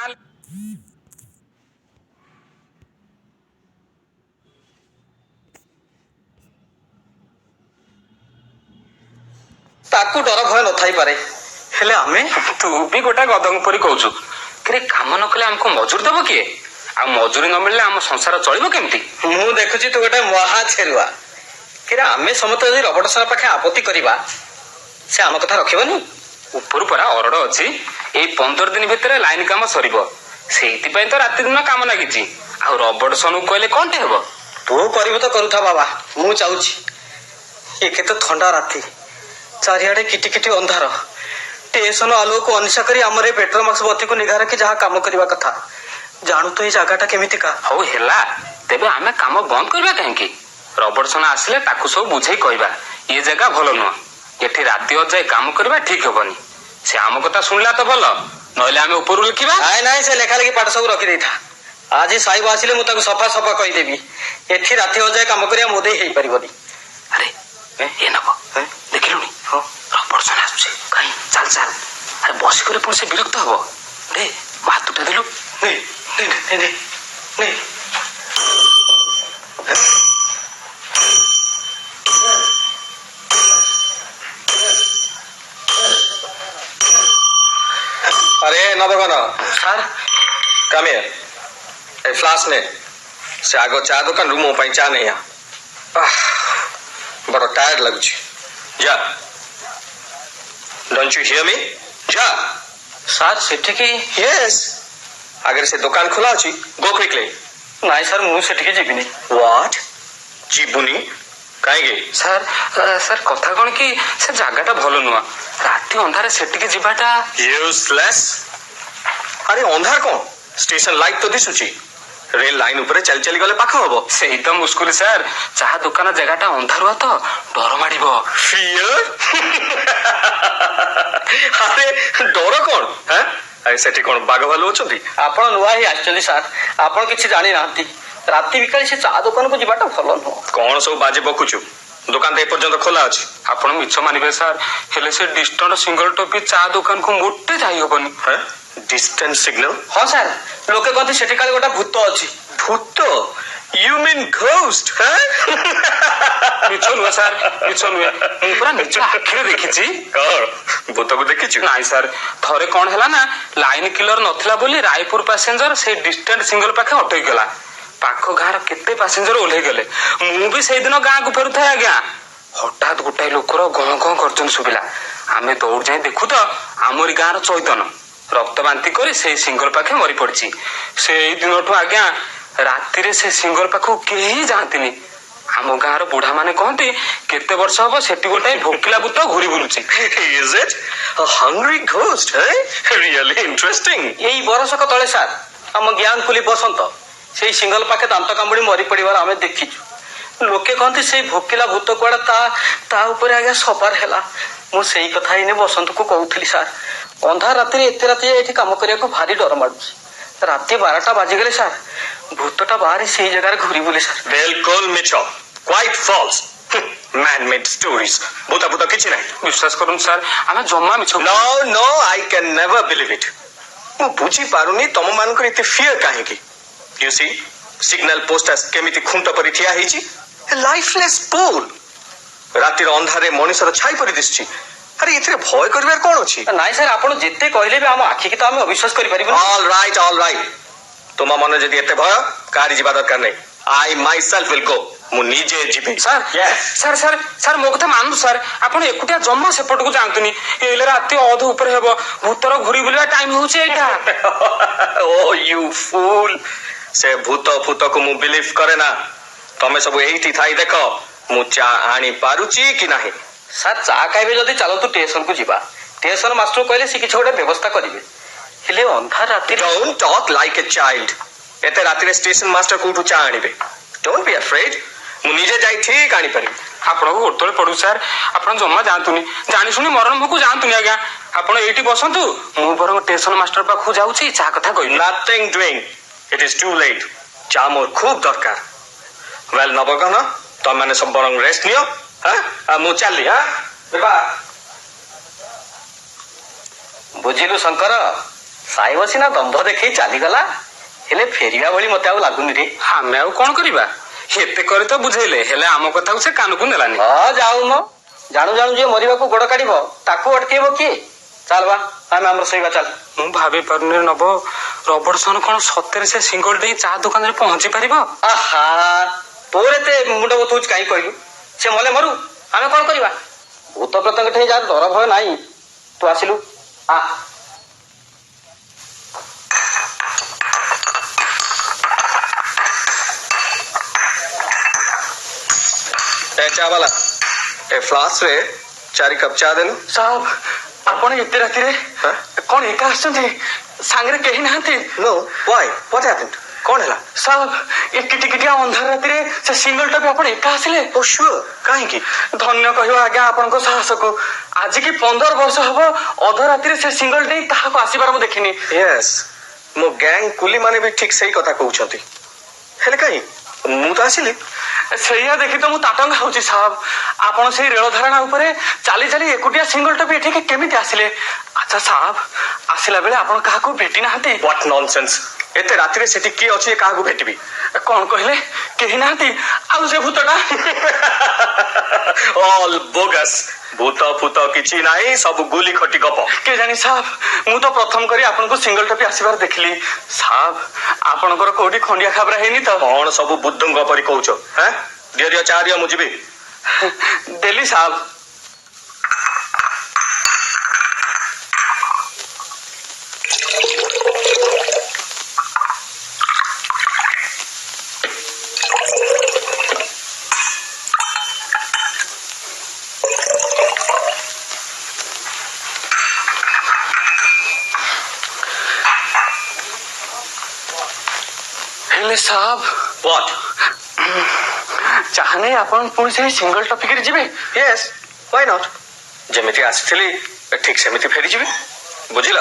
ତାକୁ ଡର ଭୟ ନଥାଇ ପାରେ, ହେଲେ ଆମେ? ତୁ ବି ଗୋଟେ ଗଧଙ୍କ ପରି କହୁଛୁ କିରେ, କାମ ନ କଲେ ଆମକୁ ମଜୁରୀ ଦବ କିଏ? ଆଉ ମଜୁରୀ ନ ମିଳିଲେ ଆମ ସଂସାର ଚଳିବ କେମିତି? ମୁଁ ଦେଖୁଛି ତୁ ଗୋଟେ ମହା ଛେରୁଆ। କିରେ, ଆମେ ସମସ୍ତେ ଯଦି ରବଟ ସାର ପାଖେ ଆପତ୍ତି କରିବା, ସେ ଆମ କଥା ରଖିବନି? ଉପରୁ ପରା ଅରଡ ଅଛି, ଏଇ 15 ଦିନ ଭିତରେ ଲାଇନ କାମ ସରିବ। ସେଇଥିପାଇଁ ତ ରାତି ଦିନ କାମ ଲାଗିଛି। ଆଉ ରବଟ ସନକୁ କହିଲେ କଣଟେ ହେବ? ତୁ କରିବୁ ତ କରୁଥା ବାବା, ମୁଁ ଚାହୁଛି। ଏ କେତେ ଥଣ୍ଡା ରାତି, ଚାରିଆଡେ କିଟି କିଟି ଅନ୍ଧାର। ଷ୍ଟେସନ ଆଲୁଅକୁ ଅନିଶା କରି ଆମର ଏ ପେଟ୍ରୋମାକ୍ସ ବତୀକୁ ନିଘା ରଖି ଯାହା କାମ କରିବା କଥା। ଜାଣୁ ତ ଏଇ ଜାଗାଟା କେମିତିକା। ହଉ ହେଲା, ତେବେ ଆମେ କାମ ବନ୍ଦ କରିବା କାହିଁକି? ରବଟ ସନା ଆସିଲେ ତାକୁ ସବୁ ବୁଝେଇ କହିବା ଏ ଜାଗା ଭଲ ନୁହଁ, ଏଠି ରାତି ଅଯାଏ କାମ କରିବା ଠିକ ହବନି। ସେ ଆମ କଥା ଶୁଣିଲା ତ ଭଲ, ନହେଲେ ଆମେ ଉପରୁ ଲେଖିବା। ନାଇଁ, ସେ ଲେଖା ଲେଖି ପାଠ ସବୁ ରଖିଦେଇଥା। ଆଜି ସାହିବ ଆସିଲେ ମୁଁ ତାକୁ ସଫା ସଫା କହିଦେବି, ଏଠି ରାତି ଅଯାଏ କାମ କରିବା ମୋ ଦେଇ ହେଇପାରିବନି। ଆରେ ଏ ନବ, ଦେଖିଲୁଣି? ରବଟ ସନା ଆସୁଛି। କାହିଁ? ଚାଲ ଚାଲ। ଆରେ ବସିକଲେ ପୁଣି ସେ ବିରକ୍ତ ହବ। ରେ ହାତଟା ଦେଲୁ। अरे नवगन ସାର୍, कम हियर। ए फ्लास्क ने से आगो चा दुकान रू मो पई चा नहीं आ। बड़ा टायर्ड लगुची। जा, डोंट यू हियर मी? जा। ସାର୍ ସେଠିକି? यस, अगर से दुकान खुला अछि गो क्विकली। ନାଇଁ ସାର୍, ମୁଁ ସେଠିକି ଯିବିନି। व्हाट? जीबुनी काहेगे? ସାର୍, ସାର୍ କଥା କଣ କି, ସେ ଜାଗାଟା ଭଲ ନୁହଁ। ରାତି ଅନ୍ଧାରେ ସେଠିକି ଯିବାଟା। यूजलेस। अरे अंधार कौन? स्टेशन लाइट तो दिसुची। रेल लाइन ऊपर चल चली गले पाख हबो। ସେଇ ତ ମୁସ୍କୁଲ ସାର୍, ଚାହା ଦୋକାନ ଜାଗାଟା ଅନ୍ଧାରୁଆ ତ ଡର ମାଡ଼ିବ। फियर? अरे डर कौन? हैं? अरे सेठी कौन बाघ भालू अछंती? ଆପଣ ନୂଆ ହିଁ ଆସିଛନ୍ତି ସାର୍, ଆପଣ କିଛି ଜାଣି ନାହାନ୍ତି। ରାତି ବିକାଳି ସେ ଚା ଦୋକାନକୁ ଯିବାଟା ଭଲ ନୁହଁ। कौन सब बाजे बकुचु? दुकान तो ए पर्यंत खोला अछि। ଆପଣ ମିଛ ମାନିବେ ସାର୍, ହେଲେ ସେ ଡିଷ୍ଟାଣ୍ଟ ସିଙ୍ଗଲ ଟପି ଚା ଦୋକାନକୁ ମୋଟେ ଯାଇ ହବନି। हैं? Distance signal? ହଁ ସାର୍, ଲୋକେ କହନ୍ତି ସେଠି କାଳେ ଗୋଟେ ଭୂତ ଅଛି। भूत? You mean ghost? हैं? ମିଛ ନୁହେଁ ସାର୍, ମିଛ ନୁହେଁ, ମୁଁ ପୁରା ନିଜ ଆଖିରେ ଦେଖିଛି। कौन? भूत को देखिछु? ନାଇଁ ସାର୍, ଥରେ କଣ ହେଲା ନା, ଲାଇନ କିଲର ନଥିଲା ବୋଲି ରାୟପୁର ପାସେଞ୍ଜର ସେଇ ଡିଷ୍ଟାଣ୍ଟ ସିଙ୍ଗଲ ପାଖେ ଅଟକି ଗଲା। ପାଖ ଗାଁର କେତେ ପାସେଞ୍ଜର ଓହ୍ଲେଇ ଗଲେ। ମୁଁ ବି ସେଇଦିନ ଗାଁକୁ ଫେରୁଥାଏ ଆଜ୍ଞା, ହଠାତ୍ ଗୋଟାଏ ଲୋକର ଗଁ ଗଁ ଗର୍ଜନ ଶୁଭିଲା। ଆମେ ଦୌଡି ଯାଇ ଦେଖୁ ତ ଆମରି ଗାଁର ଚୈତନ ରକ୍ତ ବାନ୍ତି କରି ସେଇ ସିଙ୍ଗଲ ପାଖେ ମରି ପଡିଛି। ସେଇ ଦିନଠୁ ଆଜ୍ଞା ରାତିରେ ସେ ସିଙ୍ଗଲ ପାଖକୁ କେହି ଯାଆନ୍ତିନି। ଆମ ଗାଁର ବୁଢା ମାନେ କହନ୍ତି କେତେ ବର୍ଷ ହବ ସେଠି ଗୋଟାଏ ଭୋକିଲା ଭୂତ ଘୁରି ବୁଲୁଛି। Is it a hungry ghost? Hey? Really interesting. ଏଇ ବରଷକ ତଳେ ସାର୍, ଆମ ଜ୍ଞାନ କୁଲି ବସନ୍ତ ସେଇ ସିଙ୍ଗଲ ପାଖେ ଦାନ୍ତ କାମୁଡି ମରି ପଡିବାର ଆମେ ଦେଖିଛୁ। ଲୋକେ କହନ୍ତି ସେଇ ଭୋକିଲା ଭୂତ କୁଆଡେ ତା ଉପରେ ଆଜ୍ଞା ସବାର ହେଲା। ମୁଁ ସେଇ କଥା ଏଇନେ ବସନ୍ତକୁ କହୁଥିଲି ସାର୍। ଅନ୍ଧାର ରାତିରେ ଏତେ ରାତି ଏଠି କାମ କରିବାକୁ ଭାରି ଡର ମାଡୁଛି। ରାତି 12ଟା ବାଜିଗଲେ ସାର୍, ଭୂତଟା ବାହାରି ସେଇ ଜାଗାରେ ଘୁରି ବୁଲେ ସାର୍। बिल्कुल मिଛ, quite false. Man made stories. भूत भूत किछि नाही। ବିଶ୍ୱାସ କରନ୍ତୁ ସାର୍, ଆମେ ଜମା ମିଛ। No, I can never believe it. ମୁଁ ବୁଝି ପାରୁନି ତମ ମାନଙ୍କର ଏତେ ଫିୟର କାହିଁକି? You see, signal post କେମିତି ଖୁଣ୍ଟ ପରି ଠିଆ ହେଇଛି, ଲାଇଫଲେସ୍ ପୋଲ। ରାତିର ଅନ୍ଧାରରେ ମଣିଷର ଛାଇ ପରି ଦିଶୁଛି। ଆରେ ଏଥିରେ ଭୟ କରିବାର କଣ ଅଛି? ନାଇଁ ସାର୍, ଆପଣ ଯେତେ କହିଲେ ବି ଆମ ଆଖିକି ତ ଆମେ ଅବିଶ୍ୱାସ କରିପାରିବୁନି। All right. ତୁମ ମନରେ ଯଦି ଏତେ ଭୟ, କାହାରି ଯିବା ଦରକାର ନାହିଁ। I myself will go. ମୁଁ ନିଜେ ଯିବି। ସାର୍, ସାର୍ ସାର୍ ସାର୍ ମୋ କଥା ମାନନ୍ତୁ ସାର୍, ଆପଣ ଏକୁଟିଆ ଜମା ସେପଟକୁ ଯାଆନ୍ତୁନି। ଏଇଲେ ରାତି ଅଧ ଉପରେ ହେବ, ଭୂତର ଘୁରି ବୁଲିବା ଟାଇମ ହଉଛି ଏଇଟା। Oh you fool. ସେ ଭୂତ ଫୁତକୁ ମୁଁ ବିଲିଭ କରେ ନା। ତମେ ସବୁ ଏଇଠି ଥାଇ ଦେଖ ମୁଁ ଚା ଆଣି ପାରୁଛି କି ନାହିଁ। ସାର୍ ଚା ଖାଇବେ ଯଦି ଚାଲନ୍ତୁ ଷ୍ଟେସନକୁ ଯିବା। ଷ୍ଟେସନ ମାଷ୍ଟର କହିଲେ ସେ କିଛି ଗୋଟେ ବ୍ୟବସ୍ଥା କରିବେ। ହେଲେ ଅନ୍ଧାର ରାତିରେ। Don't talk like a child. ଏତେ ରାତିରେ ଷ୍ଟେସନ ମାଷ୍ଟର କୋଉଠୁ ଚା ଆଣିବେ? Don't be afraid. ମୁଁ ନିଜେ ଯାଇ ଠିକ ଆଣିପାରିବି। ଆପଣଙ୍କୁ ଗୋଟେବେଳେ ପଡୁ ସାର୍, ଆପଣ ଜମା ଯାଆନ୍ତୁନି। ଜାଣି ଶୁଣି ମରଣ ମୁହଁକୁ ଯାଆନ୍ତୁନି ଆଜ୍ଞା। ଆପଣ ଏଇଠି ବସନ୍ତୁ, ମୁଁ ବରଂ ଷ୍ଟେସନ ମାଷ୍ଟର ପାଖକୁ ଯାଉଛି, ଚା କଥା କହିବି। Nothing doing. It is too late. ଚା ମୋର ଖୁବ ଦରକାର। Well ନବଗଣ, ତମମାନେ ସବୁ ବରଂ ରେଷ୍ଟ ନିଅ। ମୁଁ ଚାଲି। ବୁଝିଲୁ ଶଙ୍କର, ସାଇବ ସିନା ଦମ୍ଭ ଦେଖେଇ ଚାଲିଗଲା, ହେଲେ ଫେରିବା ଭଳି ମତେ ଆଉ ଲାଗୁନି ରେ। ଆମେ ଆଉ କଣ କରିବା? ଏତେ କରି ତ ବୁଝେଇଲେ, ହେଲେ ଆମ କଥାକୁ ସେ କାନକୁ ନେଲାନି। ହଁ ଯାଉ ମ, ଜାଣୁ ଜାଣୁ ଯିଏ ମରିବାକୁ ଗୋଡ କାଢିବ ତାକୁ ଅଟକେଇବ କିଏ? ଚାଲ ବା ଆମେ ଆମର ଶୋଇବା ଚାଲ। ମୁଁ ଭାବି ପାରୁନି ନବ, ରବର୍ଟସନ କଣ ସତରେ ସେ ସିଙ୍ଗଲ ଡେଇଁ ଚା ଦୋକାନରେ ପହଞ୍ଚି ପାରିବ? ଆହା, ତୋର ଏତେ ମୁଣ୍ଡ ବତଉଛି କାହିଁ କହିଲୁ? ସେ ମଲେ ମରୁ, ଆମେ କଣ କରିବା? ଭୂତ ପ୍ରେତଙ୍କ ଠେଇ ଯାହାର ଡର ଭୟ ନାହିଁ, ତୁ ଆସିଲୁ ଆ। ଏ ଚା ବାଲା, ଏ ଫ୍ଲାସ୍କ ରେ 4 କପ୍ ଚା ଦେଲୁ। ସାହେବ, ଆପଣ ଏତେ ରାତିରେ କଣ ଏକା ଆସିଛନ୍ତି? ସାଙ୍ଗରେ କେହି ନାହାନ୍ତି? No, why? What happened? କଣ ହେଲା? ସାହେବ, ଏ କିଟିକିଟିଆ ଅନ୍ଧାର ରାତିରେ ସେ ସିଙ୍ଗଲଟା ବି ଆପଣ ଏକା ଆସିଲେ? ଓ sure, କାହିଁକି? ଧନ୍ୟ କହିବ ଆଜ୍ଞା ଆପଣଙ୍କ ସାହସକୁ। ଆଜିକି 15 ବର୍ଷ ହବ ଅଧରାତିରେ ସେ ସିଙ୍ଗଲ ଡେଇଁ କାହାକୁ ଆସିବାର ମୁଁ ଦେଖିନି। ୟେସ୍, ମୋ ଗ୍ୟାଙ୍ଗ କୁଲି ମାନେ ବି ଠିକ ସେଇ କଥା କହୁଛନ୍ତି। ହେଲେ କାହିଁ ମୁଁ ତ ଆସିଲି। ସେଇଆ ଦେଖି ତ ମୁଁ ତାଟଙ୍ଗା ହଉଛି ସାହେବ। ଆପଣ ସେଇ ରେଳ ଧାରଣା ଉପରେ ଚାଲି ଚାଲି ଏକୁଟିଆ ସିଙ୍ଗଲଟା ବି ଏଠିକି କେମିତି ଆସିଲେ? ଆଚ୍ଛା ସାହେବ, ଆସିଲା ବେଳେ ଆପଣ କାହାକୁ ଭେଟି ନାହାନ୍ତି? What nonsense! ଏତେ ରାତିରେ ସେଠି କିଏ ଅଛି ଯେ କାହାକୁ ଭେଟିବି? କଣ କହିଲେ? କେହି ନାହାନ୍ତି? ଆଉ ସେ ଭୂତଟା? ଅଲ୍ ବୋଗସ୍। ଭୂତ ଫୂତ କିଛି ନାହିଁ, ସବୁ ଗୁଲି ଖଟି ଗପ। କେଜାଣି ସାହେବ, ମୁଁ ତ ପ୍ରଥମ କରି ଆପଣଙ୍କୁ ସିଙ୍ଗଲ ଟପି ଆସିବାର ଦେଖିଲି। ସାହେବ, ଆପଣଙ୍କର କୋଉଠି ଖଣ୍ଡିଆ ଖାବରା ହେଇନି ତ? କଣ ସବୁ ବୁଦ୍ଧୁଙ୍କ ପରି କହୁଛ? ଦିଅ ଦିଅ ଚା ଦିଅ, ମୁଁ ଯିବି। ଦେଲି ସାହେବ। ହେଲେ ସାହେବ, ହ୍ୱାଟ? ଚାହା ନେଇ ଆପଣ ପୁଣି ସେଇ ସିଙ୍ଗଲ ଟପିକରେ ଯିବେ? Yes, why not? ଯେମିତି ଆସିଥିଲି ଠିକ ସେମିତି ଫେରିଯିବି। ବୁଝିଲ,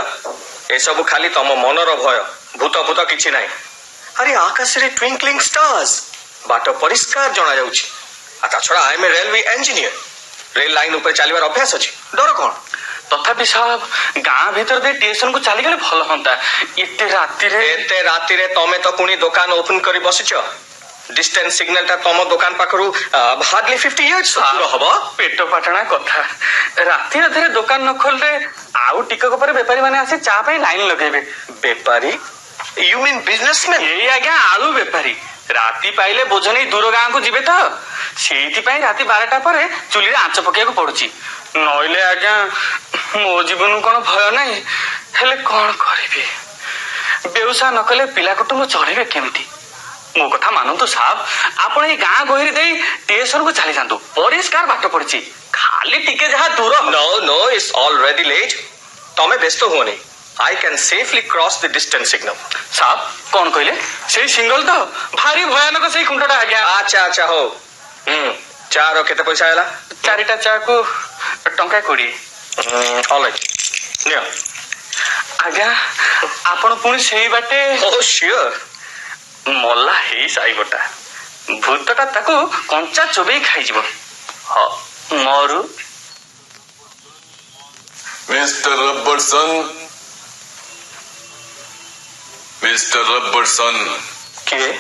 ଏସବୁ ଖାଲି ତମ ମନର ଭୟ, ଭୂତ ଫୂତ କିଛି ନାହିଁ। ଆରେ ଆକାଶରେ ଟ୍ୱିଙ୍କଲିଂ ଷ୍ଟାର୍ସ, ବାଟ ପରିଷ୍କାର ଜଣା ଯାଉଛି। ଆଉ ତା ଛଡା I M A railway engineer, rail line ଉପରେ ଚାଲିବାର ଅଭ୍ୟାସ ଅଛି। ଡର କଣ? ତଥାପି ସାହେବ, ଗାଁ ଭିତରେ ଦେଇ ଷ୍ଟେସନକୁ ଚାଲିଗଲେ ଭଲ ହୁଅନ୍ତା। ଏତେ ରାତିରେ ତମେ ତ ପୁଣି ଦୋକାନ ଓପନ କରି ବସିଛ। ଡିଷ୍ଟାନ୍ସ ସିଗ୍ନାଲ ଟା ତମ ଦୋକାନ ପାଖରୁ ହାର୍ଡଲି 50 yards ଦୂର ହବ। ପେଟ ପାଟଣା କଥା। ରାତି ଅଧରେ ଦୋକାନ ନ ଖୋଲିଲେ ଆଉ ଟିକକ ପରେ ବେପାରୀ ମାନେ ଆସି ଚା ପାଇଁ ଲାଇନ ଲଗେଇବେ। ବେପାରୀ? You mean businessman? ଏଇ ଆଜ୍ଞା ଆଳୁ ବେପାରୀ। ରାତି ପାଇଲେ ବୋଝ ନେଇ ଦୂର ଗାଁକୁ ଯିବେ ତ, ସେଇଥିପାଇଁ ରାତି 12ଟା ପରେ ଚୁଲିରେ ଆଞ୍ଚ ପକେଇବାକୁ ପଡୁଛି। ନଇଲେ ଆଜ୍ଞା ମୋ ଜୀବନକୁ କଣ ଭୟ ନାହିଁ? ହେଲେ କଣ କରିବି? ବ୍ୟବସାୟ ନ କଲେ ପିଲା କୁଟୁମ୍ବ ଚଳିବେ କେମିତି? ମୋ କଥା ମାନନ୍ତୁ ସାହେବ, ଆପଣ ଏଇ ଗାଁ ଗହଳି ଦେଇ ଷ୍ଟେସନକୁ ଚାଲି ଯାଆନ୍ତୁ। ପରିଷ୍କାର ବାଟ ପଡିଛି, ଖାଲି ଟିକେ ଯାହା ଦୂର। No, no, it's already late. ତମେ ବ୍ୟସ୍ତ ହୁଅନି। I can safely cross the distance signal. ସାହେବ, କଣ କହିଲେ? ସେଇ ସିଙ୍ଗଲ ତ? ଭାରି ଭୟାନକ ସେଇ ଖୁଣ୍ଟଟା ଆଜ୍ଞା। ଆଚ୍ଛା ହଉ। ଚା ର କେତେ ପଇସା ହେଲା? 4ଟା ଚାକୁ ଟଙ୍କା 20। ଅଲରାଇଟ୍, ନିଅ। ଆଜ୍ଞା, ଆପଣ ପୁଣି ସେଇ ବାଟେ? Oh, sure. ମଲା ହେଇ ସାଇବଟା, ଭୂତଟା ତାକୁ କଞ୍ଚା ଚୋବେଇ ଖାଇଯିବ। ହଁ, ମରୁ। Mr. Robertson, Mr. Robertson, କିଏ?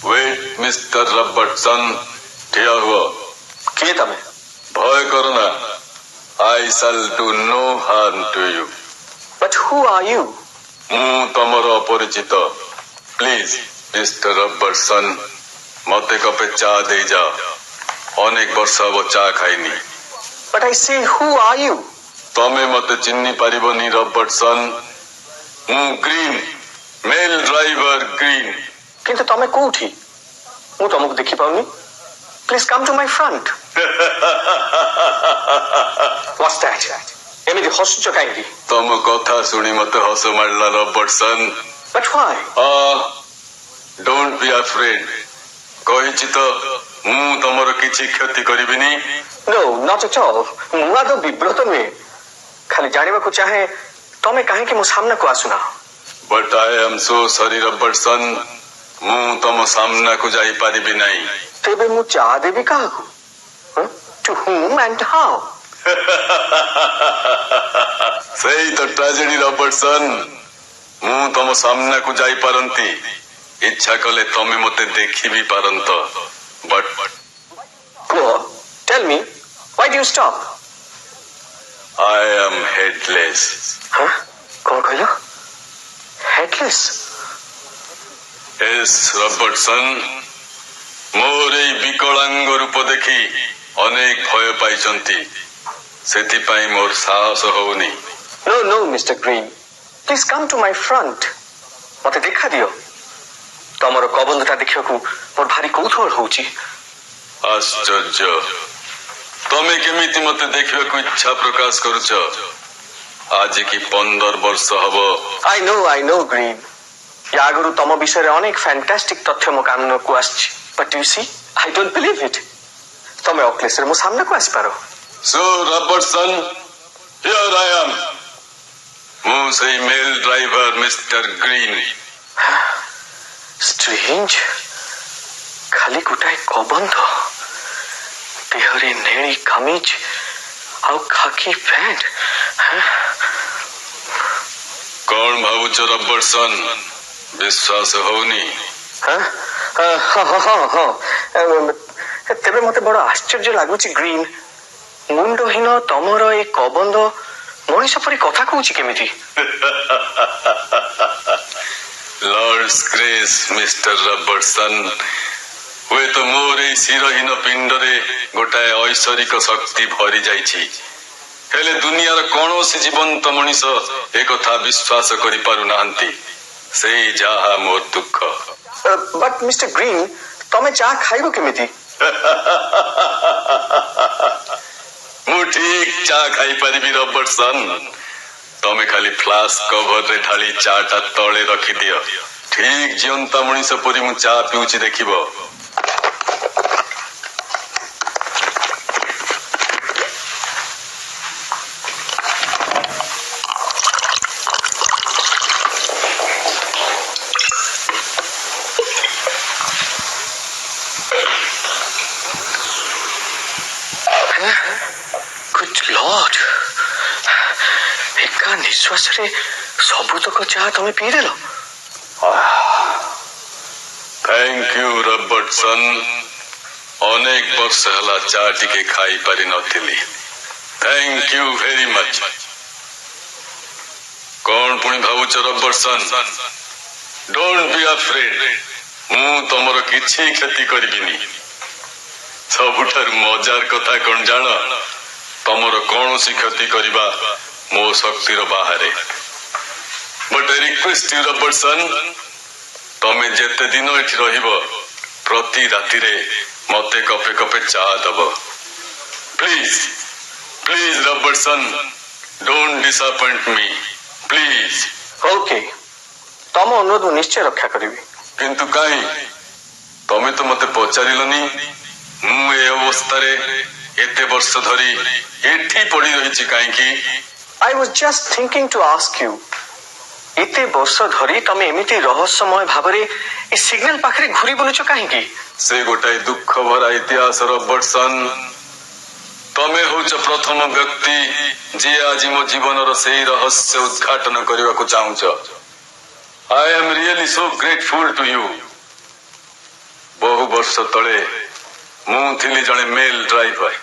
wait, Mr. Robertson, ଠିଆ ହୁଅ। କିଏ ତମେ? ଭୟ କର ନା, I shall do no harm to you. But who are you? ମୁଁ ତମର ଅପରିଚିତ। ପ୍ଲିଜ ମିଷ୍ଟର ରବର୍ଟସନ୍, ମତେ କପେ ଚା ଦେଇଯାଅ। ଅନେକ ବର୍ଷ ହବ ଚା ଖାଇନି। But I say, who are you? ତମେ ମତେ ଚିହ୍ନି ପାରିବନି ରବର୍ଟସନ୍। ମୁଁ ଗ୍ରୀନ୍, ମେଲ ଡ୍ରାଇଭର ଗ୍ରୀନ୍। କିନ୍ତୁ ତମେ କୋଉଠି? ମୁଁ ତମକୁ ଦେଖି ପାଉନି। Please come to my front. What's that? ଏମିତି ହସୁଛ କାହିଁକି? ତମ କଥା ଶୁଣି ମତେ ହସ ମାରିଲା ରବର୍ଟସନ୍। But why? ଡୋଣ୍ଟ ବି ଆଫ୍ରେଡ। କହିଛି ତ ମୁଁ ତମର କିଛି କ୍ଷତି କରିବିନି। No, not at all. ମୁଁ ଆଦୌ ବିବ୍ରତ ନୁହେଁ। ଖାଲି ଜାଣିବାକୁ ଚାହେଁ ତମେ କାହିଁକି ମୋ ସାମ୍ନାକୁ ଆସୁନା? But I am so sorry Robertson, ମୁଁ ତମ ସାମ୍ନାକୁ ଯାଇପାରିବି ନାହିଁ। ତେବେ ମୁଁ ଚା ଦେବି କାହାକୁ? To whom and how? ସେଇ ତ ଟ୍ରାଜେଡି ରବର୍ଟସନ୍। ମୁଁ ତମ ସାମ୍ନାକୁ ଯାଇପାରନ୍ତି, ଇଚ୍ଛା କଲେ ତମେ ମତେ ଦେଖି ବି ପାରନ୍ତ, ବଟ୍ କୁହ, tell me, why do you stop? I am headless. ହଁ କଣ କହିଲ? ହେଡଲେସ୍? ଏସ୍ ରବର୍ଟସନ୍, ମୋର ଏଇ ବିକଳାଙ୍ଗ ରୂପ ଦେଖି ଅନେକ ଭୟ ପାଇଛନ୍ତି, ସେଥିପାଇଁ ମୋର ସାହସ ହଉନି। No, no, Mr. Green. Please come to my front. ମତେ ଦେଖା ଦିଅ। ତମର କବନ୍ଧଟା ଦେଖିବାକୁ ମୋର ଭାରି କୌତୂହଳ ହଉଛି। ଆଶ୍ଚର୍ଯ୍ୟ, ତମେ କେମିତି ମତେ ଦେଖିବାକୁ ଇଚ୍ଛା ପ୍ରକାଶ କରୁଛ? ଆଜି କି 15 ବର୍ଷ ହବ I know, Green. ୟା ଆଗରୁ ତମ ବିଷୟରେ ଅନେକ ଫ୍ୟାଣ୍ଟାଷ୍ଟିକ ତଥ୍ୟ ମୋ କାନକୁ ଆସିଛି। But you see, I don't believe it. ତମେ ଅକ୍ଲେଶରେ ମୋ ସାମ୍ନାକୁ ଆସିପାର। So Robertson, here I am. ମୁଁ ସେଇ mail driver mister green. Strange. ଖାଲି ଗୋଟାଏ କବନ୍ଧ, ଦେହରେ ନେଳି କମିଜ ଆଉ ଖାକି ପ୍ୟାଣ୍ଟ। କଣ ଭାବୁଛ ରବର୍ଟସନ୍, ବିଶ୍ୱାସ ହଉନି? ହଁ, ତେବେ ମତେ ବଡ ଆଶ୍ଚର୍ଯ୍ୟ ଲାଗୁଛି ଗ୍ରୀନ୍। ମୁଣ୍ଡହୀନ ତମର ଏ କବନ୍ଧ ମଣିଷ ପରି କଥା କହୁଛି କେମିତି? ଲର୍ଡସ୍ ଗ୍ରେସ୍ ମିଷ୍ଟର ରବର୍ଟସନ୍, ହୁଏତ ମୋର ଏଇ ଶିରହୀନ ପିଣ୍ଡରେ ଗୋଟାଏ ଐଶ୍ୱରିକ ଶକ୍ତି ଭରି ଯାଇଛି, ହେଲେ ଦୁନିଆର କୌଣସି ଜୀବନ୍ତ ମଣିଷ ଏକଥା ବିଶ୍ୱାସ କରିପାରୁନାହାନ୍ତି। ସେଇ ଯାହା ମୋର ଦୁଃଖ। ବଟ୍ ମିଷ୍ଟର ଗ୍ରୀନ୍, ତମେ ଚା ଖାଇବ କେମିତି? ମୁଁ ଠିକ ଚା ଖାଇପାରିବି ରବର୍ଟସନ୍, ତମେ ଖାଲି ଫ୍ଲାସ୍କ କଭରରେ ଢାଳି ଚା ଟା ତଳେ ରଖିଦିଅ। ଠିକ ଜିଅନ୍ତା ମଣିଷ ପରି ମୁଁ ଚା ପିଉଛି, ଦେଖିବ। Good Lord. ଏକା ନିଶ୍ୱାସରେ ସବୁତକ ଚା ତମେ ପିଇଦେଲ? ଥ୍ୟାଙ୍କ ୟୁ ରବର୍ଟସନ୍, ଅନେକ ବର୍ଷ ହେଲା ଚା ଟିକେ ଖାଇପାରି ନଥିଲି। Thank you very much. କଣ ପୁଣି ଭାବୁଛ ରବର୍ଟସନ୍? ଡୋଣ୍ଟ ବି ଆଫ୍ରେଡ୍, ମୁଁ ତମର କିଛି କ୍ଷତି କରିବିନି। ସବୁଠାରୁ ମଜାର କଥା କଣ ଜାଣ? ତମର କୌଣସି କ୍ଷତି କରିବା ମୋ ଶକ୍ତିର ବାହାରେ। But I request you Robertson, ତମେ ଯେତେ ଦିନ ଏଠି ରହିବ, ପ୍ରତି ରାତିରେ ମତେ କପେ କପେ ଚା ଦବ। ପ୍ଲିଜ୍ ପ୍ଲିଜ୍ ରବର୍ଟସନ୍, ଡୋଣ୍ଟ ଡିସଆପଏଣ୍ଟ ମି, ପ୍ଲିଜ୍। ଓକେ, ତମ ଅନୁରୋଧ ମୁଁ ନିଶ୍ଚୟ ରକ୍ଷା କରିବି। କିନ୍ତୁ କାହିଁ? ତମେ ତ ମତେ ପଚାରିଲନି। ମୁଁ ଏ ଅବସ୍ଥାରେ ଏତେ ବର୍ଷ ଧରି ଏଠି ପଡି ରହିଛି କାହିଁକି? I was just thinking to ask you. ଏତେ ବର୍ଷ ଧରି ତମେ ଏମିତି ରହସ୍ୟମୟ ଭାବରେ ଏ ସିଗ୍ନାଲ ପାଖରେ ଘୁରି ବୁଲୁଛ କାହିଁକି? ସେ ଗୋଟାଏ ଦୁଃଖ ଭରା ଇତିହାସ ରବର୍ଟସନ୍। ତମେ ହଉଛ ପ୍ରଥମ ବ୍ୟକ୍ତି ଯିଏ ଆଜି ମୋ ଜୀବନର ସେଇ ରହସ୍ୟ ଉଦ୍ଘାଟନ କରିବାକୁ ଚାହୁଁଛ। I am really so grateful to you. ବହୁ ବର୍ଷ ତଳେ ମୁଁ ଥିଲି ଜଣେ ମେଲ୍ ଡ୍ରାଇଭର।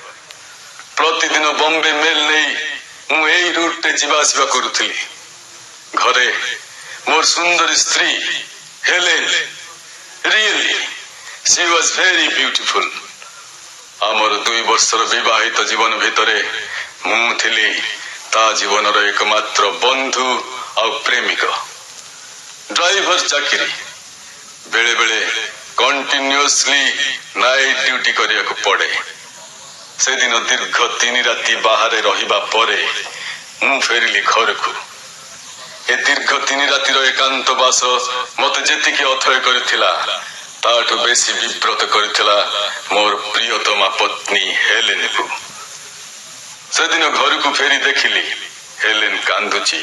ପ୍ରତିଦିନ ବମ୍ବେ ମେଲ୍ ନେଇ ମୁଁ ଏଇ ରୁଟ୍ରେ ଯିବା ଆସିବା କରୁଥିଲି। ଘରେ ମୋର ସୁନ୍ଦରୀ ସ୍ତ୍ରୀ Helen, really she was very beautiful. ଆମର 2 ବର୍ଷର ବିବାହିତ ଜୀବନ ଭିତରେ ମୁଁ ଥିଲି ତା ଜୀବନର ଏକମାତ୍ର ବନ୍ଧୁ ଆଉ ପ୍ରେମିକ। ଡ୍ରାଇଭର ଚାକିରି, ବେଳେ ବେଳେ କଣ୍ଟିନ୍ୟୁଅସଲି ନାଇଟ୍ ଡ୍ୟୁଟି କରିବାକୁ ପଡେ। ସେଦିନ ଦୀର୍ଘ 3 ରାତି ବାହାରେ ରହିବା ପରେ ମୁଁ ଫେରିଲି ଘରକୁ। ଏ ଦୀର୍ଘ 3 ରାତିର ଏକାନ୍ତବାସ ମତେ ଯେତିକି ଅଥୟ କରିଥିଲା, ତାଠୁ ବେଶୀ ବିବ୍ରତ କରିଥିଲା ମୋର ପ୍ରିୟତମା ପତ୍ନୀ ହେଲେନକୁ। ସେଦିନ ଘରକୁ ଫେରି ଦେଖିଲି ହେଲେନ କାନ୍ଦୁଛି।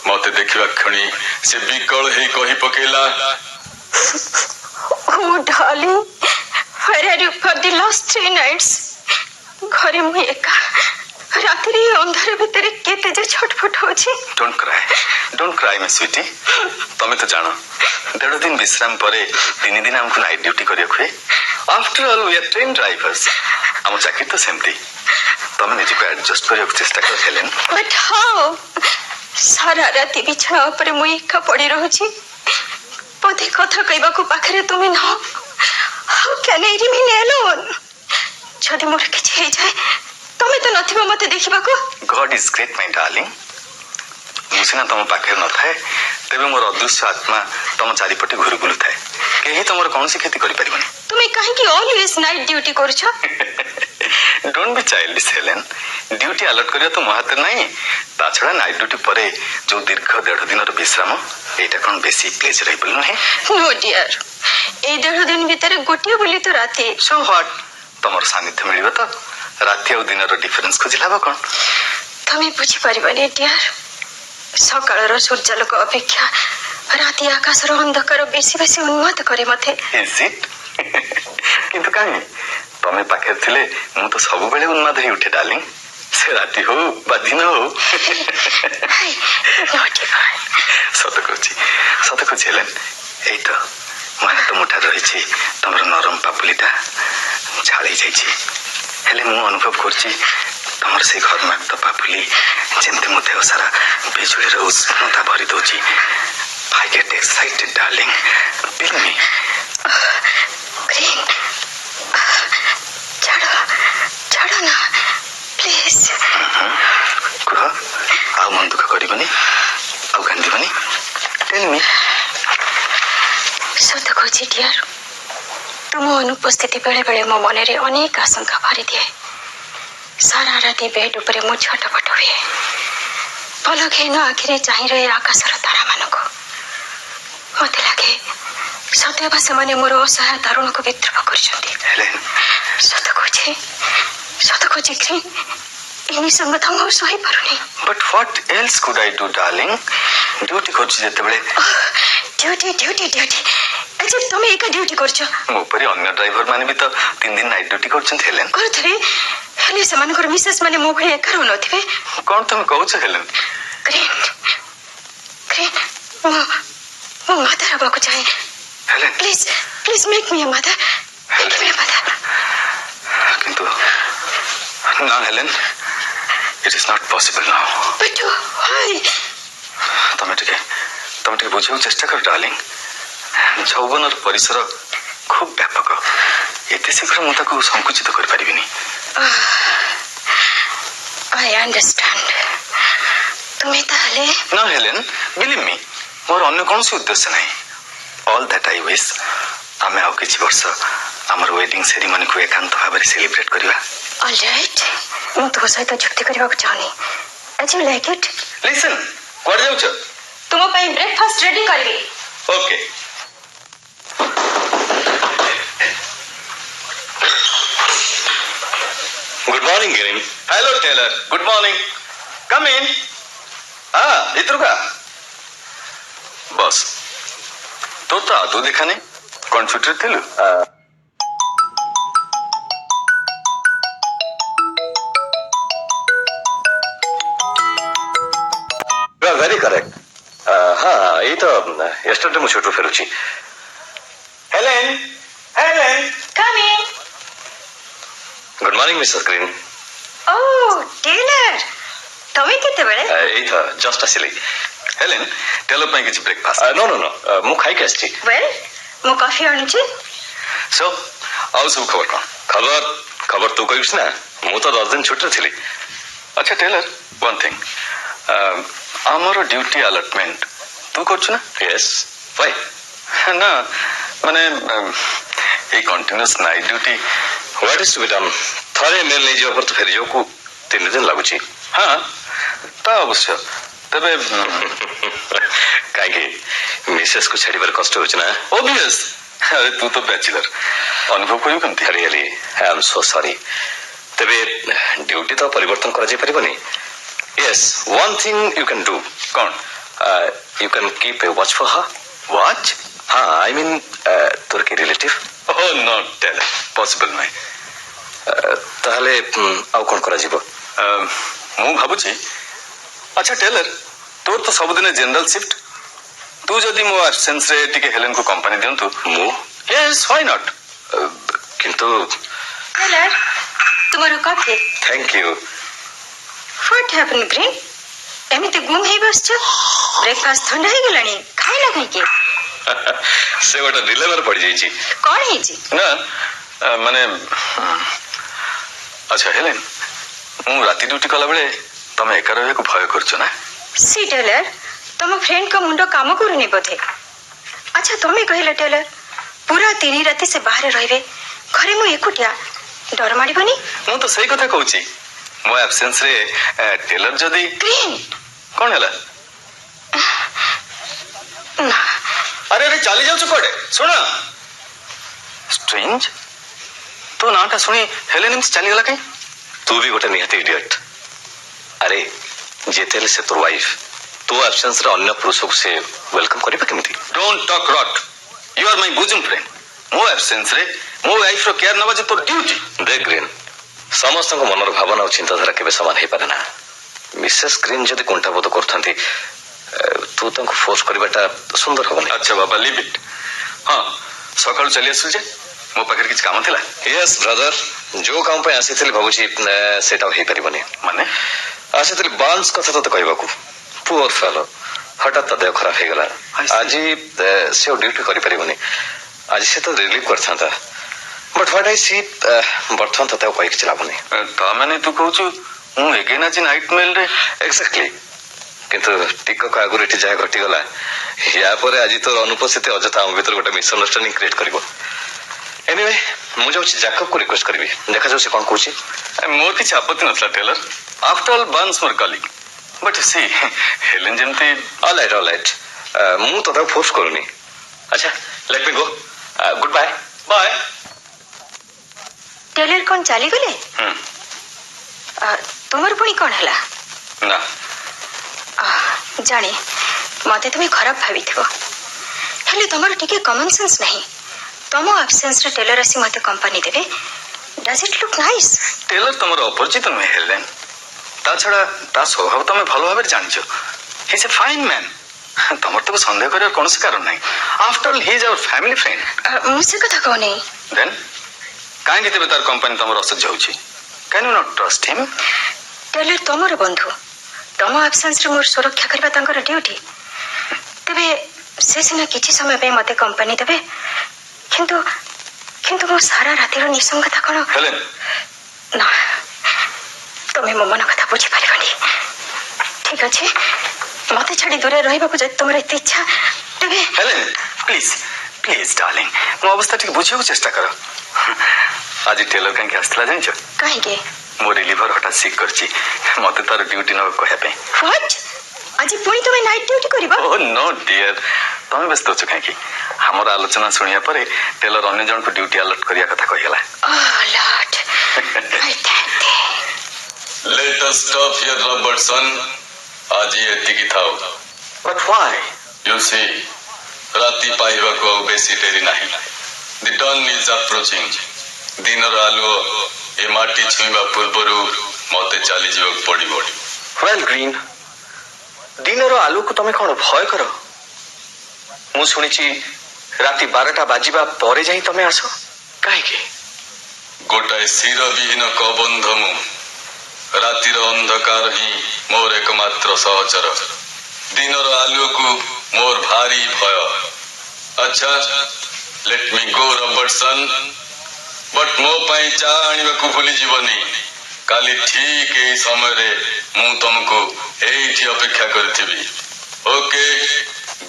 ମତେ ଦେଖିବା କ୍ଷଣି ସେ ବିକଳ ହେଇ କହି ପକେଇଲା, Oh darling, where are you for the last 3 nights? ଘରେ ମୁଁ ଏକା ରାତିରେ ଏ ଅନ୍ଧାର ଭିତରେ କେତେ ଯେ ଛଟଫଟ ହଉଛି। Don't cry my sweetie. ତମେ ତ ଜାଣ 1.5 ଦିନ ବିଶ୍ରାମ ପରେ 3 ଦିନ ଆମକୁ ନାଇଟ୍ ଡ୍ୟୁଟି କରିବାକୁ ହୁଏ। After all we are train drivers. ଆମ ଚାକିରି ତ ସେମିତି। ତମେ ନିଜକୁ ଆଡଜଷ୍ଟ କରିବାକୁ ଚେଷ୍ଟା କର ହେଲେନ୍। ବଟ୍ ହାଉ? ସାରା ରାତି ବିଛଣା ଉପରେ ମୁଁ ଏକା ପଡି ରହୁଛି। ପଦେ କଥା କହିବାକୁ ପାଖରେ ତୁମେ ନ। ହାଉ କ୍ୟାନ୍ ଆଇ ରିମେନ୍ ଆଲୋନ୍? ଯଦି ମୋର କିଛି ହେଇଯାଏ ତମେ ତ ନଥିବ ମତେ ଦେଖିବାକୁ। ଗଡ୍ ଇଜ ଗ୍ରେଟ୍ ମାଇ ଡାର୍ଲିଂ। ମୁଁ ସିନା ତମ ପାଖରେ ନଥାଏ, ତେବେ ମୋର ଅଦୃଶ୍ୟ ଆତ୍ମା ତମ ଚାରିପଟେ ଘୁରି ବୁଲୁଥାଏ। କେହି ତମର କୌଣସି କ୍ଷତି କରିପାରିବନି। ତୁମେ କାହିଁକି ଅଲୱେଜ୍ ନାଇଟ୍ ଡ୍ୟୁଟି କରୁଛ? Don't be childish Helen. Duty alert କରିବା ତ ମୋ ହାତରେ ନାହିଁ। ତା ଛଡା ନାଇଟ୍ ଡ୍ୟୁଟି ପରେ ଯୋଉ ଦୀର୍ଘ 1.5 ଦିନର ବିଶ୍ରାମ, ଏଇଟା କଣ ବେଶୀ ପ୍ଲେଜରେବଲ ନୁହେଁ? नो डियर, ଏଇ 1.5 ଦିନ ଭିତରେ ଗୋଟିଏ ବୋଲି ତ ରାତି। So what? ତମର ସାନ୍ନିଧ୍ୟ ମିଳିବ ତ? ରାତି ଆଉ ଦିନର ଡିଫରେନ୍ସ ଖୋଜି ଲାଭ କଣ? ତମେ ବୁଝିପାରିବନି ଡିୟର। ସକାଳର ସୂର୍ଯ୍ୟାଲୋକ ଅପେକ୍ଷା ରାତି ଆକାଶର ଅନ୍ଧକାର ବେଶୀ ବେଶୀ ଉନ୍ମାଦ କରେ ମତେ। Is it? କିନ୍ତୁ କାହିଁ? ତମେ ପାଖରେ ଥିଲେ ମୁଁ ତ ସବୁବେଳେ ଉନ୍ମାଦ ହେଇ ଉଠେ ଡାର୍ଲିଂ। ସେ ରାତି ହଉ ବା ଦିନ ହଉ। ସତ କହୁଛି ହେଲେନ୍। ଏଇ ତ ମୋ ହାତ ମୁଠାରେ ରହିଛି ତମର ନରମ ପାପୁଲିଟା। ଝାଳେଇ ଯାଇଛି, ହେଲେ ମୁଁ ଅନୁଭବ କରୁଛି ତମର ସେଇ ଘର୍ମାକ୍ତ ପାପୁଲି ଯେମିତି ମୋ ଦେହ ସାରା ବିଜୁଳିର ଉଷ୍ଣତା ଭରି ଦଉଛି। I get excited, darling. Feel me. Green, ଛାଡ ନା ପ୍ଲିଜ। କୁହ, ଆଉ ମନ ଦୁଃଖ କରିବନି, ଆଉ କାନ୍ଦିବନି। Tell me. ସତ କହୁଛି ଡିୟର, ତୁମ ଅନୁପସ୍ଥିତି ବେଳେ ବେଳେ ମୋ ମନରେ ଅନେକ ଆଶଙ୍କା ଭରିଦିଏ। ସାରା ରାତି ବେଡ୍ ଉପରେ ମୁଁ ଛଟପଟ ହୁଏ। ପଲକହୀନ ଆଖିରେ ଚାହିଁ ରହେ ଆକାଶର ତାରାମାନଙ୍କୁ। ମତେ ଲାଗେ ସତେବା ସେମାନେ ମୋର ଅସହାୟ ଦାରୁଣକୁ ବିଦ୍ରୂପ କରିଛନ୍ତି। ହେଲେନ୍, ସତ କହୁଛି ଗ୍ରୀନ, ଏ ନିସଙ୍ଗତା ମୁଁ ସହିପାରୁନି। but what else could I do, darling? Duty କରୁଛି ଯେତେବେଳେ। ଡ୍ୟୁଟି ଆଜି ତମେ ଏକା ଡ୍ୟୁଟି କରୁଛ? ମୋ ଉପରେ ଅନ୍ୟ ଡ୍ରାଇଭର ମାନେ ବି ତ 3 ଦିନ ନାଇଟ୍ ଡ୍ୟୁଟି କରୁଛନ୍ତି ହେଲେନ୍। କରୁଥିବେ, ହେଲେ ସେମାନଙ୍କର ମିସେସ୍ ମାନେ ମୋ ଭଳି ଏକା ରହୁନଥିବେ। କଣ ତମେ କହୁଛ ହେଲେନ୍? ଗ୍ରୀନ, ମୁଁ ମାଦାର ହେବାକୁ ଚାହେଁ। ହେଲେନ୍, ପ୍ଲିଜ ମେକ୍ ମି ଏ ମାଦାର। କିନ୍ତୁ ନା Helen, it is not possible now. But why? ତମେ ଟିକେ ବୁଝିବାକୁ ଚେଷ୍ଟା କର ଡାର୍ଲିଂ। ଯୌବନର ପରିସର ଖୁବ୍ ବ୍ୟାପକ। ଏତେ ଶୀଘ୍ର ମୁଁ ତାକୁ ସଂକୁଚିତ କରିପାରିବିନି। I understand. ତୁମେ ତାହେଲେ ନା ହେଲେନ୍, ବିଲିଭ୍ ମି, ମୋର ଅନ୍ୟ କୌଣସି ଉଦ୍ଦେଶ୍ୟ ନାହିଁ। ଅଲ୍ ଦ୍ୟାଟ୍ ଆଇ ୱିଶ୍, ଆମେ ଆଉ କିଛି ବର୍ଷ ଆମର ୱେଡିଂ ସେରିମନିକୁ ଏକାନ୍ତ ଭାବରେ ସେଲିବ୍ରେଟ୍ କରିବା। ଅଲରାଇଟ୍, ମୁଁ ତୁମ ସହିତ ଯୁକ୍ତି କରିବାକୁ ଚାହୁଁନି। As you like it. Listen, କୁଆଡେ ଯାଉଛ? ତୁମ ପାଇଁ ବ୍ରେକଫାଷ୍ଟ ରେଡି କରିବି। Okay. Good morning Green. Hello Taylor, good morning. Come in. हाँ, भीतर का बस तो आदू देखा नहीं। कौन छुट्टी थिलु? Very correct. हाँ, ये तो यस्टरडे मु छुट्टी फेरुची। Helen, Come in. Good morning Mrs Green. Oh, Taylor, ତମେ କେତେବେଳେ? ଏଇ ତ ଜଷ୍ଟ ଆସିଲି। ହେଲେନ୍, ଟେଲର ପାଇଁ କିଛି ବ୍ରେକଫାଷ୍ଟ? नो ମୁଁ ଖାଇକି ଆସିଛି। ୱେଲ୍, ମୁଁ କଫି ଆଣୁଛି। ସୋ ଆଉ ସବୁ ଖବର କଣ? ଖବର ତୁ କହିବୁ ସିନା, ମୁଁ ତ 10 ଦିନ ଛୁଟିରେ ଥିଲି। ଆଚ୍ଛା ଟେଲର, ୱାନ୍ ଥିଙ୍ଗ, ଆମର ଡ୍ୟୁଟି ଆଲଟମେଣ୍ଟ ତୁ କରୁଛୁ ନା? ୟେସ୍। ୱାଇ? ନା ମାନେ ଏଇ continuous night duty what is to be done? ଥରେ ମେଲ୍ ନେଇଯିବା ପରେ ତ ଫେରିଯିବାକୁ 3 ଦିନ ଲାଗୁଛି। ହଁ, ତା ଅବଶ୍ୟ। ତେବେ କାହିଁକି ମିସେସ୍ କୁ ଛାଡିବାରେ କଷ୍ଟ ହଉଛି ନା? ଓବିୟସ୍। ଆରେ ତୁ ତ ବ୍ୟାଚଲର, ଅନୁଭବ କରିବୁ କେମିତି? Really I am so sorry. ତେବେ ଡ୍ୟୁଟି ତ ପରିବର୍ତ୍ତନ କରାଯାଇ ପାରିବନି। Yes, one thing you can do. କଣ? You can keep a watch for her. Watch? ହଁ, ଆଇ ମିନ୍ ତୋର କି relative? Oh not Taylor, possible ନୁହେଁ। ତାହେଲେ ଆଉ କଣ କରାଯିବ? ମୁଁ ଭାବୁଛି ଆଚ୍ଛା ଟେଲର ତୋର ତ ସବୁଦିନେ ଜେନେରାଲ ସିଫ୍ଟ ତୁ ଯଦି ମୋ ଆବସେନ୍ସରେ ଟିକେ ହେଲେନକୁ କମ୍ପାନୀ ଦିଅନ୍ତୁ ମୁଁ ୟେସ୍ ହ୍ୱାଇ ନଟ୍ କିନ୍ତୁ टेलर तुम्हारो coffee thank you what happen Green एमिति गुम हेई बसछ ब्रेकफास्ट ठंडा हे गेलानी खाइला काई के ସେ ଗୋଟେ ଡିଲେଭର ପଡ଼ିଯାଇଛି कोन हेची ନା ମାନେ ଆଚ୍ଛା ହେଲେନ ମୁଁ ରାତି ଡ୍ୟୁଟି କଲାବେଳେ ତମେ ଏକା ରହିବାକୁ ଭୟ କରୁଛ ନା सी टेलर तुम फ्रेंड का मुंडो काम करूनी बोधे अच्छा तुम्हें कहला टेलर पूरा 3 राति से बाहर रहबे घरे मु एकुटिया डर माडिबनी ମୁଁ ତ ସେଇ କଥା କହୁଛି ମୋ ଆବସେନ୍ସରେ ଟେଲର ଯଦି ग्रीन କଣ ହେଲା ना ଆରେ ଆରେ ଚାଲି ଯାଉଛୁ କୁଆଡେ ଶୁଣ ଷ୍ଟ୍ରେଞ୍ଜ ତୋ ନାଁଟା ଶୁଣି ହେଲେନ ଏମିତି ଚାଲିଗଲା କାଇଁ ତୁ ବି ଗୋଟେ ନିହାତି ଇଡିୟଟ ଆରେ ଯେତେ ହେଲେ ସେ ତୋର ୱାଇଫ ତୋ ଆବସେନ୍ସରେ ଅନ୍ୟ ପୁରୁଷକୁ ସେ ୱେଲକମ୍ କରିବେ କେମିତି don't talk rot you are my bosom friend ମୋ ଆବସେନ୍ସରେ ମୋ ୱାଇଫର କେୟାର ନେବା ଯେ ତୋର ଡ୍ୟୁଟି ଦେଖ ଗ୍ରୀନ ସମସ୍ତଙ୍କ ମନର ଭାବନା ଓ ଚିନ୍ତାଧାରା କେବେ ସମାନ ହେଇପାରେ ନା ମିସେସ୍ ଗ୍ରୀନ ଯଦି କୁଣ୍ଠାବୋଧ କରୁଥାନ୍ତି ତୁ ତାଙ୍କୁ ଫୋର୍ସ କରିବାଟା ସୁନ୍ଦର ହବନି ଆଚ୍ଛା ବାବା ଲିଭ୍ ଇଟ୍ ହଁ ସକାଳୁ ଚାଲି ଆସୁଛୁ ଯେ ମୋ ପାଖରେ କିଛି କାମ ଥିଲା ୟେସ୍ ବ୍ରଦର ଯୋଉ କାମ ପାଇଁ ଆସିଥିଲି ଭାବୁଛି ସେଇଟା ହେଇପାରିବନି ମାନେ ଆସିଥିଲି ବାନ୍ସ କଥା ତତେ କହିବାକୁ ପୁଅର ଫେଲୋ ହଠାତ୍ ତା ଦେହ ଖରାପ ହେଇଗଲା I see. ଆଜି ସେ ଆଉ ଡ୍ୟୁଟି କରିପାରିବନି ଆଜି ସେ ତ ରିଲିଭ୍ କରିଥାନ୍ତା ବଟ୍ ହ୍ୱାଟ୍ ଆଇ ସି ବର୍ତ୍ତମାନ ତତେ ଆଉ କହି କିଛି ଲାଭ ନାହିଁ ତା ମାନେ ତୁ କହୁଛୁ ମୁଁ ଏଗେନ୍ ଆଜି ନାଇଟ୍ ମେଲରେ ଏକ୍ଜାକ୍ଟଲି କିନ୍ତୁ ଟିକକ ଆଗରୁ ଏଠି ଯାହା ଘଟିଗଲା ୟା ପରେ ଆଜି ତୋର ଅନୁପସ୍ଥିତି ଅଯଥା ଆମ ଭିତରେ ଗୋଟେ ମିସ୍ଅଣ୍ଡରଷ୍ଟାଣ୍ଡିଂ କ୍ରିଏଟ୍ କରିବ ଏନିୱେ ମୁଁ ଯାଉଛି ଜାକବକୁ ରିକ୍ୱେଷ୍ଟ କରିବି ଦେଖାଯାଉ ସେ କଣ କହୁଛି ମୋର କିଛି ଆପତ୍ତି ନଥିଲା ଟେଲର ଆଫ୍ଟର ଅଲ୍ ବାନ୍ସ ମୋର କଲିଗ ବଟ୍ ସି ହେଲେନ ଯେମିତି ଅଲ୍ ରାଇଟ୍ ମୁଁ ତତେ ଆଉ ଫୋର୍ସ କରୁନି ଆଚ୍ଛା ଲେଟ୍ ମି ଗୋ ଗୁଡ୍ ବାଏ ବାଏ टेलर कौन चली गले तुमर पुणी कौन हला ନା जाने मते तुम्हें खराब भावी थो हेले तुमर टिके कॉमन सेंस नहीं तुम एब्सेंस रे टेलर आसी मते कंपनी देबे does it look nice Taylor ତମର ଅପରିଚିତ ନୁହେଁ ହେଲେନ ତା ଛଡା ତା ସ୍ୱଭାବ ତମେ ଭଲ ଭାବରେ ଜାଣିଛ he is a fine man ତମର ତାକୁ ସନ୍ଦେହ କରିବାର କୌଣସି କାରଣ ନାହିଁ after all he is our family friend मुझसे कथा कहो नहीं ଦେନ୍ କାହିଁକି ତେବେ ତାର କମ୍ପାନୀ ତମର ଅସହ୍ୟ ହେଉଛି can you not trust him Taylor तुमर बंधु तुम एब्सेंस रे मोर सुरक्षा करबा तांकर ड्यूटी तबे से सिना किछि समय पे मते कंपनी देबे किंतु किंतु मो सारा रातिर निसंगता कोन ହେଲେନ ना तुम्हें मो मन कथा बुझी पारिबनी ठीक अछि मते छाड़ी दूर रहबा को जति तुमर एते इच्छा तबे ହେଲେନ ପ୍ଲିଜ ପ୍ଲିଜ ଡାର୍ଲିଂ ମୋ ଅବସ୍ଥା ଟିକେ ବୁଝିବାକୁ ଚେଷ୍ଟା କର ଆଜି ଟେଲର କାହିଁକି ଆସିଥିଲା ଜାଣିଛ काहे के ମୋ ରିଲିଭର ହଠାତ୍ ସିକ୍ କରିଛି ମତେ ତାର ଡ୍ୟୁଟି ନେବାକୁ କହିବା ପାଇଁ व्हाट आज पुणी तुम्हें नाइट ड्यूटी करबा ଓ नो डियर ତମେ ବ୍ୟସ୍ତ ଅଛ କାହିଁକି ଆମର ଆଲୋଚନା ଶୁଣିବା ପରେ ଟେଲର ଅନ୍ୟ ଜଣଙ୍କୁ ଡ୍ୟୁଟି ଆଲର୍ଟ କରିବା କଥା କହିଗଲା ओह लॉर्ड आई थैंक थी Let us stop here, Robertson. ଆଜି ଏତିକି ଥାଉ ବଟ୍ ହ୍ୱାଇ You see, ରାତି ପାଇବାକୁ ଆଉ ବେଶୀ ଡେରି ନାହିଁ The dawn is approaching. ଦିନର ଆଲୁଅ ଏ ମାଟି ଛୁଇଁବା ପୂର୍ବରୁ ମତେ ଚାଲିଯିବାକୁ ପଡିବ ୱେଲ୍ ଗ୍ରୀନ୍ ଦିନର ଆଲୋକୁ ତମେ କଣ ଭୟ କର ମୁଁ ଶୁଣିଛି ରାତି 12ଟା ବାଜିବା ପରେ ଯାଇ ତମେ ଆସ କାହିଁକି ଗୋଟାଏ ଶିର ବିହୀନ କବନ୍ଧ ମୁଁ ରାତିର ଅନ୍ଧକାର ହିଁ ମୋର ଏକମାତ୍ର ସହଚର ଦିନର ଆଲୁଅକୁ ମୋର ଭାରି ଭୟ ଆଚ୍ଛା ଲେଟ୍ ମି ଗୋ ରବର୍ଟସନ୍ ବଟ୍ ମୋ ପାଇଁ ଚା ଆଣିବାକୁ ଭୁଲି ଯିବନି କାଲି ଠିକ ଏଇ ସମୟରେ ମୁଁ ତମକୁ ଏଇଠି ଅପେକ୍ଷା କରିଥିବି okay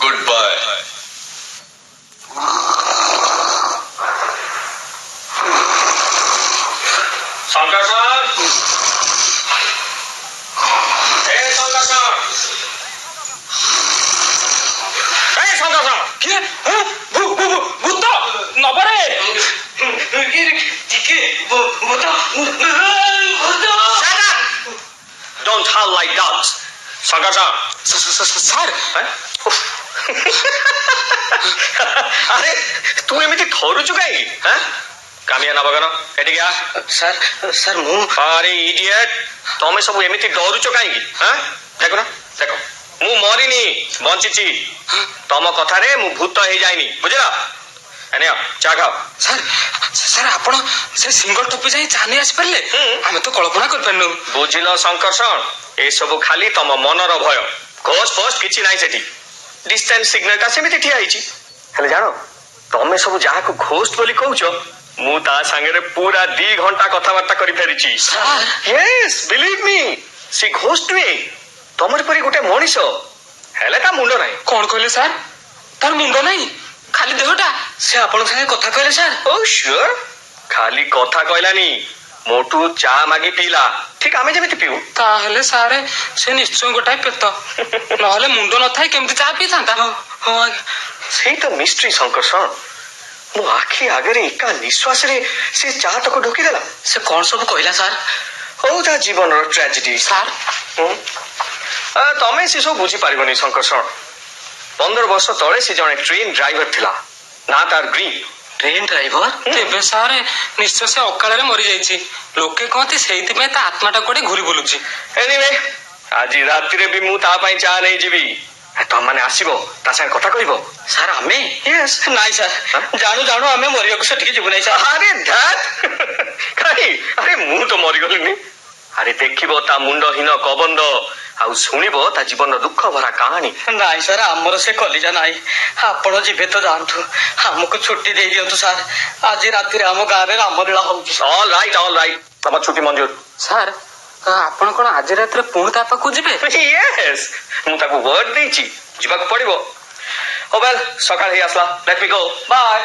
good bye Shankar sir ଏ ଶଙ୍କର ସାର୍ କିଏ ଭୂତ ନବରେ Don't howl like dogs. Shankar sir ଆରେ ତୁ ଏମିତି ଥରୁଛୁ କାହିଁକି କାମିଆ ନବଗନ ଏଠିକି ଆ। ସାର୍ ସାର୍ ମୁଁ ଆରେ ଇଡିଏଟ୍, ତମେ ସବୁ ଏମିତି ଡରୁଛ କାହିଁକି? ଦେଖୁନ ଦେଖ, ମୁଁ ମରିନି, ବଞ୍ଚିଛି। ତମ କଥାରେ ମୁଁ ଭୂତ ହେଇଯାଇନି, ବୁଝିଲ? ନିଅ ଚା ଖାଅ। ସାର୍ ସାର୍ ଆପଣ ସେ ସିଙ୍ଗଲ ଟପି ଯାଇ ଚା ନେଇ ଆସିପାରିଲେ? ଆମେ ତ କଳ୍ପନା କରିପାରିନୁ। ବୁଝିଲ ଶଙ୍କର୍ଷଣ, ଏସବୁ ଖାଲି ତମ ମନର ଭୟ। ଘୋଷ ଫୋଷ କିଛି ନାହିଁ ସେଠି। ଡିଷ୍ଟାନ୍ସ ସିଗ୍ନାଲଟା ସେମିତି ଠିଆ ହେଇଛି। ହେଲେ ଜାଣ, ତମେ ସବୁ ଯାହାକୁ ଘୋଷ୍ଟ ବୋଲି କହୁଛ, ମୁଁ ତା ସାଙ୍ଗରେ ପୁରା 2 ଘଣ୍ଟା କଥାବାର୍ତ୍ତା କରିପାରିଛି। ୟେସ୍, ବିଲିଭ୍ ମି, ସେ ଘୋଷ୍ଟ ନୁହେଁ, ତମରି ପରି ଗୋଟେ ମଣିଷ, ହେଲେ ତା ମୁଣ୍ଡ ନାହିଁ। କଣ କହିଲେ ସାର୍? ତାର ମୁଣ୍ଡ ନାହିଁ, ଖାଲି ଦେହଟା? ସେ ଆପଣଙ୍କ ସାଙ୍ଗେ କଥା କହିଲେ ସାର୍? ଓ ସିଓର, ଖାଲି କଥା କହିଲାନି, ମୋଠୁ ଚା ମାଗି ପିଇଲା, ଠିକ ଆମେ ଯେମିତି ପିଉ। ତାହେଲେ ସାରେ ସେ ନିଶ୍ଚୟ ଗୋଟାଏ ପେତ, ନହେଲେ ମୁଣ୍ଡ ନଥାଏ କେମିତି ଚା ପିଇଥାନ୍ତା? ହଁ ଆଜ୍ଞା। ସେଇ ତ ମିଷ୍ଟ୍ରି ଶଙ୍କର୍ଷଣ। ମୋ ଆଖି ଆଗରେ ଏକା ନିଶ୍ୱାସରେ ସେ ଚା ତକ ଢୋକିଦେଲା। ସେ କଣ ସବୁ କହିଲା ସାର୍? ହଉ ତା ଜୀବନର ଟ୍ରାଜେଡି। ସାର୍ ତମେ ସେ ସବୁ ବୁଝିପାରିବନି ଶଙ୍କର୍ଷଣ। 15 ବର୍ଷ ତଳେ ସେ ଜଣେ ଟ୍ରେନ୍ ଡ୍ରାଇଭର ଥିଲା, ନା ତାର ଗ୍ରୀନ୍। Train driver? ତେବେ ସାରେ ନିଶ୍ଚୟ ସେ ଅକାଳରେ ମରିଯାଇଛି। ଲୋକେ କହନ୍ତି ସେଇଥିପାଇଁ ତା ଆତ୍ମାଟା କୁଆଡେ ଘୁରି ବୁଲୁଛି। ଏନିୱେ, ଆଜି ରାତିରେ ବି ମୁଁ ତା ପାଇଁ ଚା ନେଇଯିବି। ତମମାନେ ଆସିବ, ତା ସାଙ୍ଗେ କଥା କହିବ। ସାର୍ ଆମେ? ୟେସ୍। ନାଇଁ ସାର୍, ଜାଣୁ ଜାଣୁ ଆମେ ମରିବାକୁ ସେଠିକି ଯିବୁ ନାହିଁ ସାର୍। ଆରେ ଧ୍ୟାଟ, କାହିଁ? ଆରେ ମୁଁ ତ ମରିଗଲିନି। ଆରେ ଦେଖିବ ତା ମୁଣ୍ଡହୀନ କବନ୍ଦ, ଆଉ ଶୁଣିବ ତା ଜୀବନର ଦୁଃଖ ଭରା କାହାଣୀ। ନାଇଁ ସାର୍, ଆମର ସେ କଲିଜା ନାହିଁ। ଆପଣ ଯିବେ ତ ଯାଆନ୍ତୁ, ଆମକୁ ଛୁଟି ଦେଇ ଦିଅନ୍ତୁ ସାର୍। ଆଜି ରାତିରେ ଆମ ଗାଁରେ ରାମଲୀଳା ହଉଛି। ଅଲ୍ ରାଇଟ୍, ତମ ଛୁଟି ମଞ୍ଜୁର। ସାର୍ ଆପଣ କଣ ଆଜି ରାତିରେ ପୁଣି ତା ପାଖକୁ ଯିବେ? ୟେସ୍, ମୁଁ ତାକୁ ୱାର୍ଡ ଦେଇଛି, ଯିବାକୁ ପଡିବ। ହଉ ୱେଲ୍, ସକାଳ ହେଇ ଆସିଲା, ଲେଟ୍ ମି ଗୋ, ବାଏ।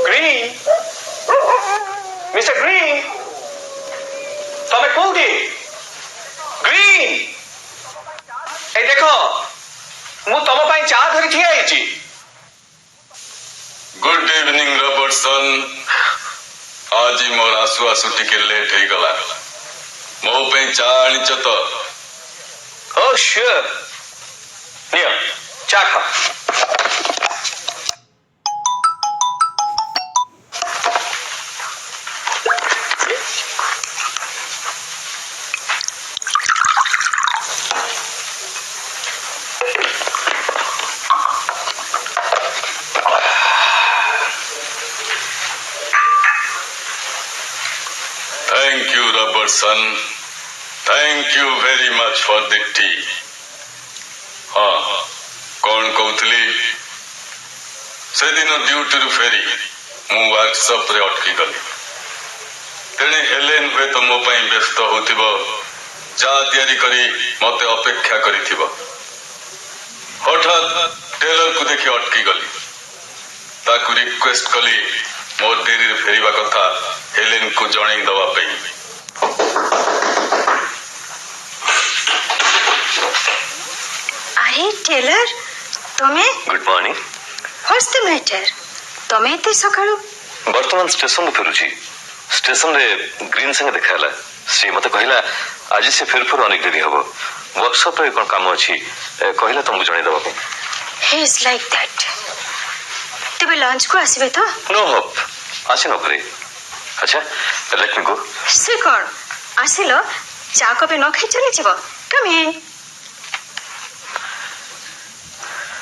ଗ୍ରୀନ୍, ମିଷ୍ଟର ଗ୍ରୀନ୍, ତମେ କୋଉଠି? ଗ୍ରୀନ୍, এই ଦେଖ, ମୁଁ ତମ ପାଇଁ ଚା ଧରି ଠିଆ ହେଇଛି। Good evening Robertson. ଆଜି ମୋର ଆସୁ ଆସୁ ଟିକେ ଲେଟ୍ ହେଇଗଲା। ମୋ ପାଇଁ ଚା ଆଣିଛ ତ? ଓ ସିଓର, ନିଅ ଚା ଖାଅ। Thank you, Robertson. Thank you very much for the tea. ହଁ, କଣ କହୁଥିଲି? ସେଦିନ ଡ୍ୟୁଟିରୁ ଫେରି ମୁଁ ୱାର୍କସପରେ ଅଟକିଗଲି। ତେଣେ ହେଲେନ୍ ହୁଏତ ମୋ ପାଇଁ ବ୍ୟସ୍ତ ହଉଥିବ, ଚା ତିଆରି କରି ମତେ ଅପେକ୍ଷା କରିଥିବ। ହଠାତ୍ ଟେଲରକୁ ଦେଖି ଅଟକିଗଲି। ତାକୁ ରିକ୍ୱେଷ୍ଟ କଲି ମୋ ଡେରିରେ ଫେରିବା କଥା ହେଲେନ୍କୁ ଜଣେଇ ଦେବା ପାଇଁ। ଆରେ ଟେଲର, ତମେ? Good morning. ହ୍ୱାଟ୍ସ ଦ ମ୍ୟାଟର? ତମେ ଏତେ ସକାଳୁ? ବର୍ତ୍ତମାନ ଷ୍ଟେସନରୁ ଫେରୁଛି। ଷ୍ଟେସନରେ ଗ୍ରୀନ୍ ସାଙ୍ଗେ ଦେଖା ହେଲା। ସେ ମତେ କହିଲା ଆଜି ସେ ଫେରୁ ଫେରୁ ଅନେକ ଡେରି ହବ। ୱାର୍କସପରେ କଣ କାମ ଅଛି, କହିଲା ତମକୁ ଜଣେଇଦେବା ପାଇଁ। ହି ଇଜ ଲାଇକ୍ ଦ୍ୟାଟ୍। ତେବେ ଲଞ୍ଚକୁ ଆସିବେ ତ? नो होप, आसी न करे। अच्छा, लेट मी गो। ସେ କଣ ଆସିଲ, ଚା କପେ ନ ଖାଇ ଚାଲିଯିବ? Come in,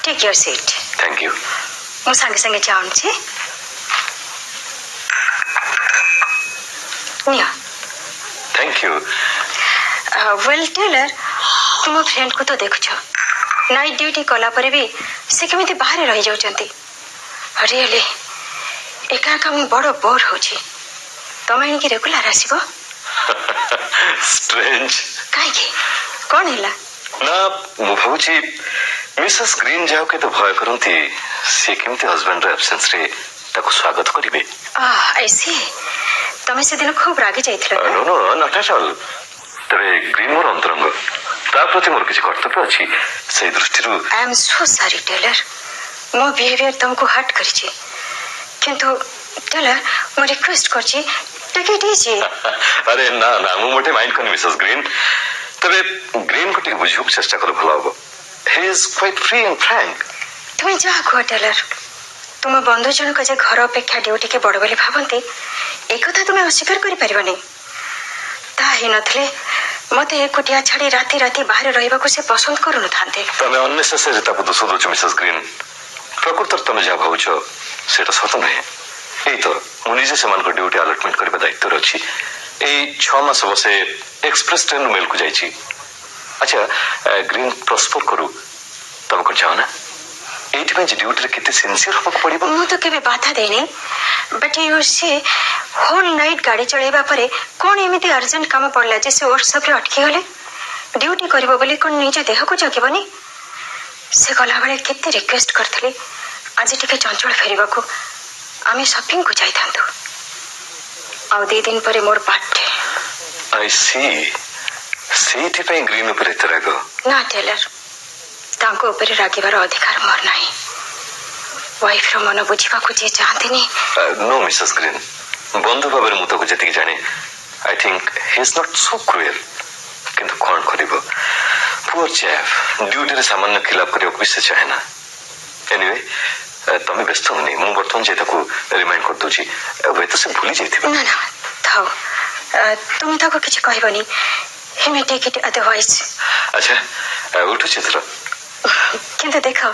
take your seat. Thank you. ମୁଁ ସାଙ୍ଗେ ସାଙ୍ଗେ ଚା ଆଣୁଛି। ନିଅ। Thank you. ୱେଲ୍ ଟେଲର, ତୁମ ଫ୍ରେଣ୍ଡକୁ ତ ଦେଖୁଛ, ନାଇଟ୍ ଡ୍ୟୁଟି କଲା ପରେ ବି ସେ କେମିତି ବାହାରେ ରହିଯାଉଛନ୍ତି। ରିଏଲି ଏକା ଏକା ମୁଁ ବଡ଼ ବୋର୍ ହଉଛି। ତମେ ଏଣିକି ରେଗୁଲାର ଆସିବ? स्ट्रेंज। କାହିଁକି, କଣ ହେଲା? ନା, ମୁଁ ଭାବୁଛି ମିସେସ୍ ଗ୍ରୀନ୍ ଯାହାକୁ କେତେ ଭୟ କରନ୍ତି, ସେ କେମିତି ହଜବେଣ୍ଡର ଆବସେନ୍ସରେ ତାକୁ ସ୍ୱାଗତ କରିବେ। ଆଇ ସି, ତମେ ସେଦିନ ଖୁବ୍ ରାଗି ଯାଇଥିଲ ନା? No no, not at all. ତେବେ ଗ୍ରୀନ୍ ମୋର ଅନ୍ତରଙ୍ଗ, ତା ପ୍ରତି ମୋର କିଛି କର୍ତ୍ତବ୍ୟ ଅଛି ସେଇ ଦୃଷ୍ଟିରୁ I am so sorry Taylor मो बिहेवियर तुमको हर्ट करिछि किंतु टेलर मो रिक्वेस्ट करछि टेक इट इजी আরে না না ମୁଁ ମୋଟେ ମାଇଣ୍ଡ କରିନି ମିସେସ୍ ଗ୍ରୀନ୍ ତେବେ ଗ୍ରୀନ୍ କୁ ଟିକେ ବୁଝିବାକୁ ଚେଷ୍ଟା କଲେ ଭଲ ହବ he is quite free and frank तुम्हें जा कुह टेलर तुम बंधु जनक जे घर अपेक्षा ड्यूटी के बड़ बोली भावती एक कथा तुम्हें अस्वीकार करि परिबनी ता ही नथले मते एकुटिया छाड़ी राति राति बाहर रहिबाकू से पसंद करू न थांते ତମେ ଅନ୍ନେସେସରୀ ତାକୁ ଦୋଷ ଦଉଛ ମିସେସ୍ ଗ୍ରୀନ୍ ପ୍ରକୃତରେ ତମେ ଯାହା ଭାବୁଛ ସେଇଟା ସତ ନୁହେଁ ଏଇ ତ ମୁଁ ନିଜେ ସେମାନଙ୍କ ଡ୍ୟୁଟି ଆଲଟମେଣ୍ଟ କରିବା ଦାୟିତ୍ୱରେ ଅଛି ଏଇ 6 ମାସ ବସେ ଏକ୍ସପ୍ରେସ ଟ୍ରେନ ମେଲକୁ ଯାଇଛି ଆଚ୍ଛା ଗ୍ରୀନ୍ ପ୍ରସ୍ପର କରୁ ତମେ କ'ଣ ଚାହ ନା ଏଇଥିପାଇଁ ଯେ ଡ୍ୟୁଟିରେ କେତେ ସିନସିୟର ହବାକୁ ପଡିବ ମୁଁ ତ କେବେ ବାଧା ଦେଇନି but you see whole night गाड़ी चलेबा परे कोन एमिति अर्जेंट काम पड़ला जे से वर्कशॉप रे अटकी गले ड्यूटी करबो बोली कोन निज देह को जगिबनी से गला बेले केते रिक्वेस्ट करथली आज टिके चंचल फेरिबा को आमी शॉपिंग को जाई थांतु आ 2 दिन परे मोर पार्टी आई सी ସେଇଥିପାଇଁ ଗ୍ରୀନ୍ ଉପରେ ଏତେ ରାଗ ना टेलर तांको ऊपर रागिबार अधिकार मोर नाही वाइफ रो मन बुझिबा को जे चाहतेनी नो मिसेस ग्रीन बंधु भाବରେ ମୁଁ ତାକୁ ଯେତିକି ଜାଣେ I think Hi is not so cruel କିନ୍ତୁ କ'ଣ କରିବ ପୁଅର ଚାଫ୍ ଡ୍ୟୁଟିରେ ସାମାନ୍ୟ ଖିଲାପ କରିବାକୁ ବି ସେ ଚାହେଁ ନା ଏନିୱେ ତମେ ବ୍ୟସ୍ତ ହୁଅନି ମୁଁ ବର୍ତ୍ତମାନ ଯାଇ ତାକୁ ରିମାଇଣ୍ଡ କରିଦେଉଛି ହୁଏତ ସେ ଭୁଲି ଯାଇଥିବ ना ना थाओ तुम ताको किछ कहबनी he may take it otherwise ଆଚ୍ଛା ଉଠୁ ଚିତ୍ର किंतु देखो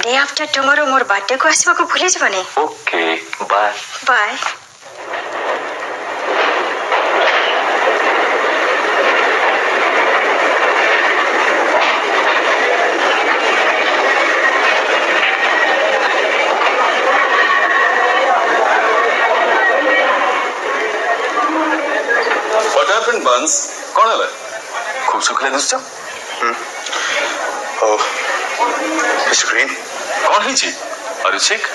डे आफ्टर टुमारो मोर बर्थडे को आसवा को भूली जबनी okay bye bye What happened, Buns? कौन है? খুব শুকলে দুষ্ট Oh, Mr. Green? କ'ଣ ହେଇଛି ଆର୍ ୟୁ ସିକ୍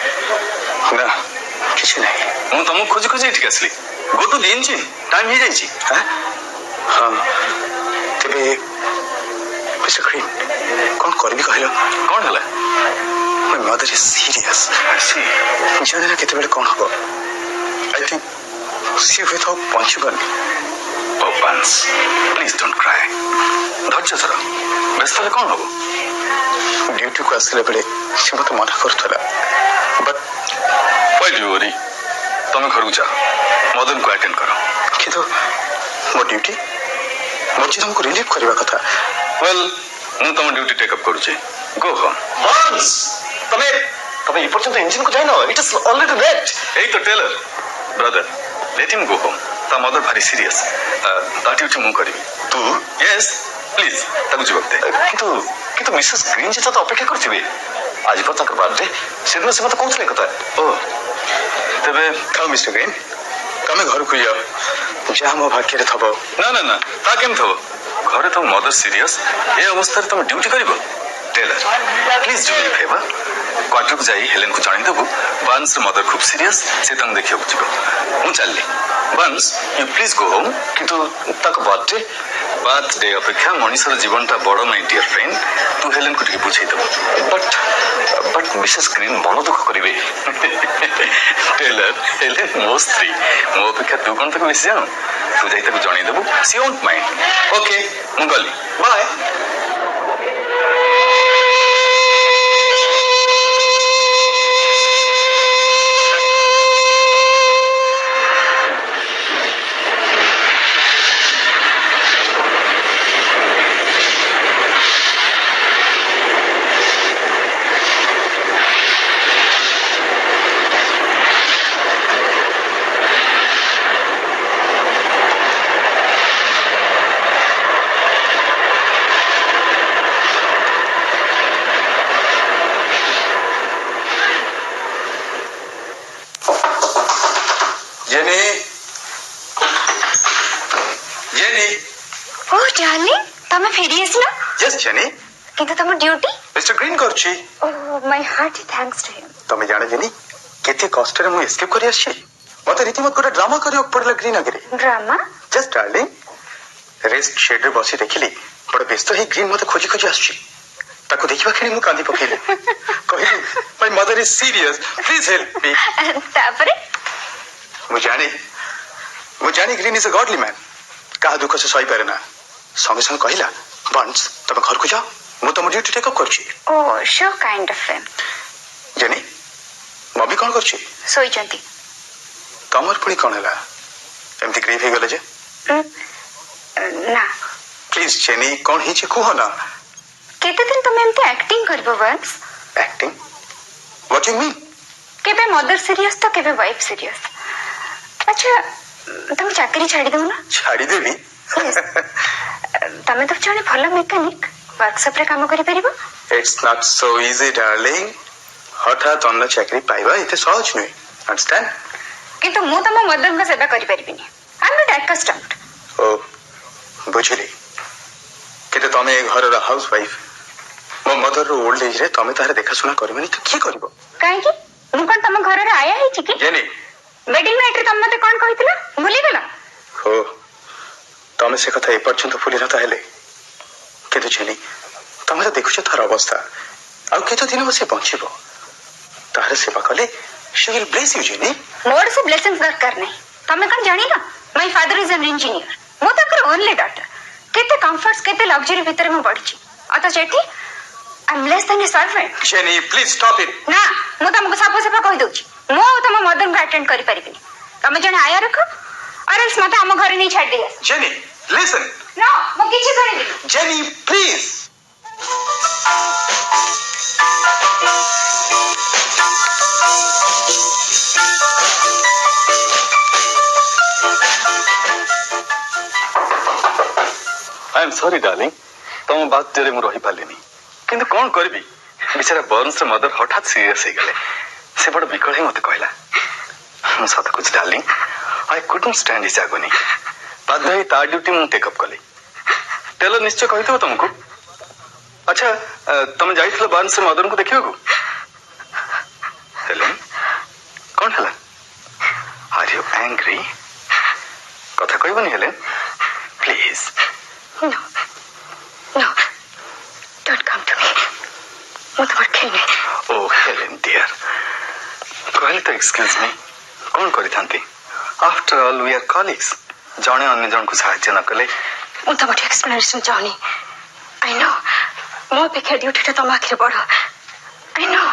ନା କିଛି ନାହିଁ ମୁଁ ତମକୁ ଖୋଜି ଖୋଜି ଏଠିକି ଆସିଲି go to the engine time ହେଇଯାଇଛି ହଁ ତେବେ ମିଷ୍ଟର ଗ୍ରୀନ୍ କ'ଣ କରିବି କହିଲ କ'ଣ ହେଲା My mother is serious. ଜାଣେ ନା କେତେବେଳେ କ'ଣ ହବ I think ସିଏ ହୁଏତ ଆଉ ବଞ୍ଚିବନି ଓ ବାନ୍ସ ପ୍ଲିଜ୍ ଡୋଣ୍ଟ କ୍ରାଏ ଧୈର୍ଯ୍ୟ ଧର ବ୍ୟସ୍ତ ହେଲେ କ'ଣ ହବ ଡ୍ୟୁଟିକୁ ଆସିଲା ବେଳେ ସେ ମୋତେ ମନା କରୁଥିଲା ବଟ୍ ହ୍ୱାଇ ଡୁ ୱରି ତମେ ଘରକୁ ଯାଅ ମଦନକୁ ଆଟେଣ୍ଡ କର କିନ୍ତୁ ମୋ ଡ୍ୟୁଟି ମୋ ଯେ ତମକୁ ରିଲିଭ୍ କରିବା କଥା ୱେଲ୍ ମୁଁ ତମ ଡ୍ୟୁଟି ଟେକ୍ଅପ୍ କରୁଛି ଗୋ ହୋମ୍ ବାନ୍ସ ତମେ ତମେ ଏପର୍ଯ୍ୟନ୍ତ ଇଞ୍ଜିନକୁ ଯାଇନ ଇଟ୍ ଇଜ ଅଲରେଡି ଲେଟ୍ ଏଇ ତ ଟେଲର ବ୍ରଦର ଲେଟ୍ ହିମ୍ ଗୋ ହୋମ୍ ତା ମଦର ଭାରି ସିରିୟସ୍ ତା ଡ୍ୟୁଟି ମୁଁ କରିବି ତୁ ୟେସ୍ ପ୍ଲିଜ୍ ତାକୁ ଯିବାକୁ ଦେ କିନ୍ତୁ କିନ୍ତୁ ମିସେସ୍ ଗ୍ରୀନ୍ ଯେ ତତେ ଅପେକ୍ଷା କରିଥିବେ ଆଜି ପର ତାଙ୍କର ବାର୍ଥଡେ ସେଦିନ ସେ ମତେ କହୁଥିଲେ କଥା ଓ ତେବେ ଥାଉ ମିଷ୍ଟର ଗ୍ରୀନ୍ ତମେ ଘରକୁ ଯାଅ ଯାହା ମୋ ଭାଗ୍ୟରେ ଥବ ନା ନା ନା ତା କେମିତି ହବ ଘରେ ତମ ମଦର ସିରିୟସ୍ ଏ ଅବସ୍ଥାରେ ତମେ ଡ୍ୟୁଟି କରିବ ଟେଲର ପ୍ଲିଜ୍ ଡୁ ମି ଫେଭର କ୍ୱାର୍ଟରକୁ ଯାଇ ହେଲେନକୁ ଜଣେଇଦେବୁ ବାନ୍ସର ମଦର ଖୁବ୍ ସିରିୟସ୍ ସେ ତାଙ୍କୁ ଦେଖିବାକୁ ଯିବ ମୁଁ ଚାଲିଲି ବାନ୍ସ ୟୁ ପ୍ଲିଜ୍ ଗୋ ହୋମ୍ କିନ୍ତୁ ତାଙ୍କ ବାର୍ଥଡେ ବାର୍ଥଡେ ଅପେକ୍ଷା ମଣିଷର ଜୀବନଟା ବଡ଼ ମାଇ ଡିୟର ଫ୍ରେଣ୍ଡ ତୁ ହେଲେନକୁ ଟିକେ ବୁଝେଇଦେବୁ ବଟ୍ ବଟ୍ ମିସେସ୍ ଗ୍ରୀନ୍ ମନ ଦୁଃଖ କରିବେ ଟେଲର ହେଲେନ ମୋ ସ୍ତ୍ରୀ ମୋ ଅପେକ୍ଷା ତୁ କ'ଣ ତାକୁ ବେଶୀ ଜାଣୁ ତୁ ଯାଇ ତାକୁ ଜଣେଇଦେବୁ ସି ଓଣ୍ଟ ମାଇଣ୍ଡ ଓକେ ମୁଁ ଗଲି ବାଏ ଜେନି ଜେନି ओ डार्लिंग तमे फेरी आसिना ୟେସ୍ ଜେନି किंतु तम ड्यूटी ମିଷ୍ଟର ଗ୍ରୀନ୍ କରୁଛି oh my heart thanks to him ତମେ ଜାଣେ ଜେନି କେତେ କଷ୍ଟରେ ମୁଁ ଏସ୍କେପ୍ କରି ଆସିଛି ମତେ ରୀତିମତ ଗୋଟେ ଡ୍ରାମା କରିବାକୁ ପଡ଼ିଲା ଗ୍ରୀନ୍ ଆଗରେ ड्रामा ଜଷ୍ଟ ଡାର୍ଲିଂ ରେଷ୍ଟ ସେଡ୍ରେ ବସି ଦେଖିଲି बड़े व्यस्त ही ग्रीन मत खोजी खोजी आसुची ताको देखिबा खेणी मु कांदी पकेले कहली my mother is serious please help me तापरे मु जानी green is a godly man कहा दुख से सही पारे ना संगे संगे कहला बंस तुम घर को जाओ मु तुम ड्यूटी टेक अप करछी ओ so kind of friend Jenny mummy कौन करछि सोईचंती तमर पुणी कौन है एमती ग्रीव हो गले जे ना प्लीज जेनी कौन ही कह ना केते दिन तुम एमती एक्टिंग करबो बस एक्टिंग व्हाट यू मीन केबे मदर सीरियस तो केबे वाइफ सीरियस अच्छा तुम चाकरी छाड़ी दो ना छाड़ी देवी तमे तो जने भलो मेकानिक वर्कशॉप रे काम करि परिबो it's not so easy darling हठात अन्न चाकरी पाइबा इते सहज नुहे अंडरस्टैंड किंतु मु तम मदर का सेवा करि परिबिनी आई एम नॉट अकस्टम्ड ओ बुझिली किंतु तमे घर रा हाउस वाइफ मो मदर रो ओल्ड एज रे तमे तारे देखा सुना करबनी तो की करबो काहे की मु कोन तम घर रे आया है कि जेनी वेडिंग नाइट रे तम मते कोन कहितला भूली गेला हो तमे से कथा ए पर्यंत भूली न ताहेले किंतु जेनी तमे तो देखुछ तार अवस्था आ केतो दिन बसे पहुंचीबो तार सेवा कले she will bless you Jenny मोर से ब्लेसिंग्स दरकार नहीं तमे कोन जानी ना my father is an engineer मु तकर ओनली डॉटर केते कंफर्ट्स केते लग्जरी भीतर में पड़ची अत जेठी I am less than a servant Jenny please stop it ना मु तुमको साफ साफ कहि दउची मु तुम मदर को अटेंड करि परिबिनी तमे जने आया रखो और एल्स मते हम घर नहीं छाड़ दिया जेनी लिसन नो मु किछि करिबी Jenny please I am sorry darling तुम बात तेरे मु रही पालेनी किंतु कौन करबी बेचारा बर्न्स मदर हठात सीरियस हो गले से बड़ विकल ही मते कहला मु सत कुछ डार्लिंग आई कुडंट स्टैंड इस आगोनी बाध्य ही ता ड्यूटी मु टेक अप कली टेलर निश्चय कहितो तुमको अच्छा तुम जाइथिलो बर्न्स मदर को देखियो को हेलेन कौन हला आर यू एंग्री कथा कहबनी Helen please no no don't come to me मु तुम खेने ओ हेलेन डियर कहले तो एक्सक्यूज मी कौन करि थांती after all we are colleagues जने अन्य जन को सहायता न कले मु तुम एक्सप्लेनेशन चाहनी आई नो मो पे ड्यूटी तुम आखिर बड़ I know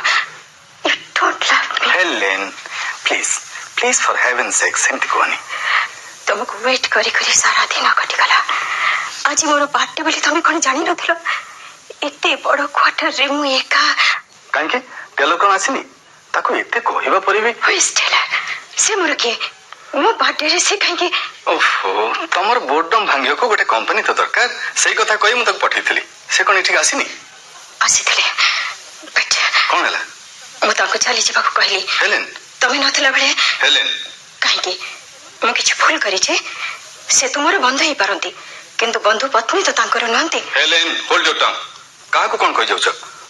you don't love me Helen please please for heaven सेक सेमती कोनी तुमको वेट करी करी सारा दिन कटि गला आज मोर बर्थडे बोली तुम कौन जानी नथिलो एते बड़ क्वार्टर रे मु एका काहे के टेलर कोन आसीनी ताको एते कहबा परिबे हुइस टेलर से मोर के मो बर्थडे रे से काहे के ओफो तमर बोर्डम भांगियो को गोटे कंपनी तो दरकार सही कथा कहि मु तक पठैथिली से कोन एठी आसीनी आसीथिले बट कोन हला मु ताको चली जेबाको कहली हेलेन तमे नथिला बेले हेलेन काहे के मु किछ भूल करी छे से तुमर बंधु ही पारंती किंतु बंधु पत्नी तो तांकर नहंती हेलेन होल्ड योर टंग काको कोन कहि जाउछ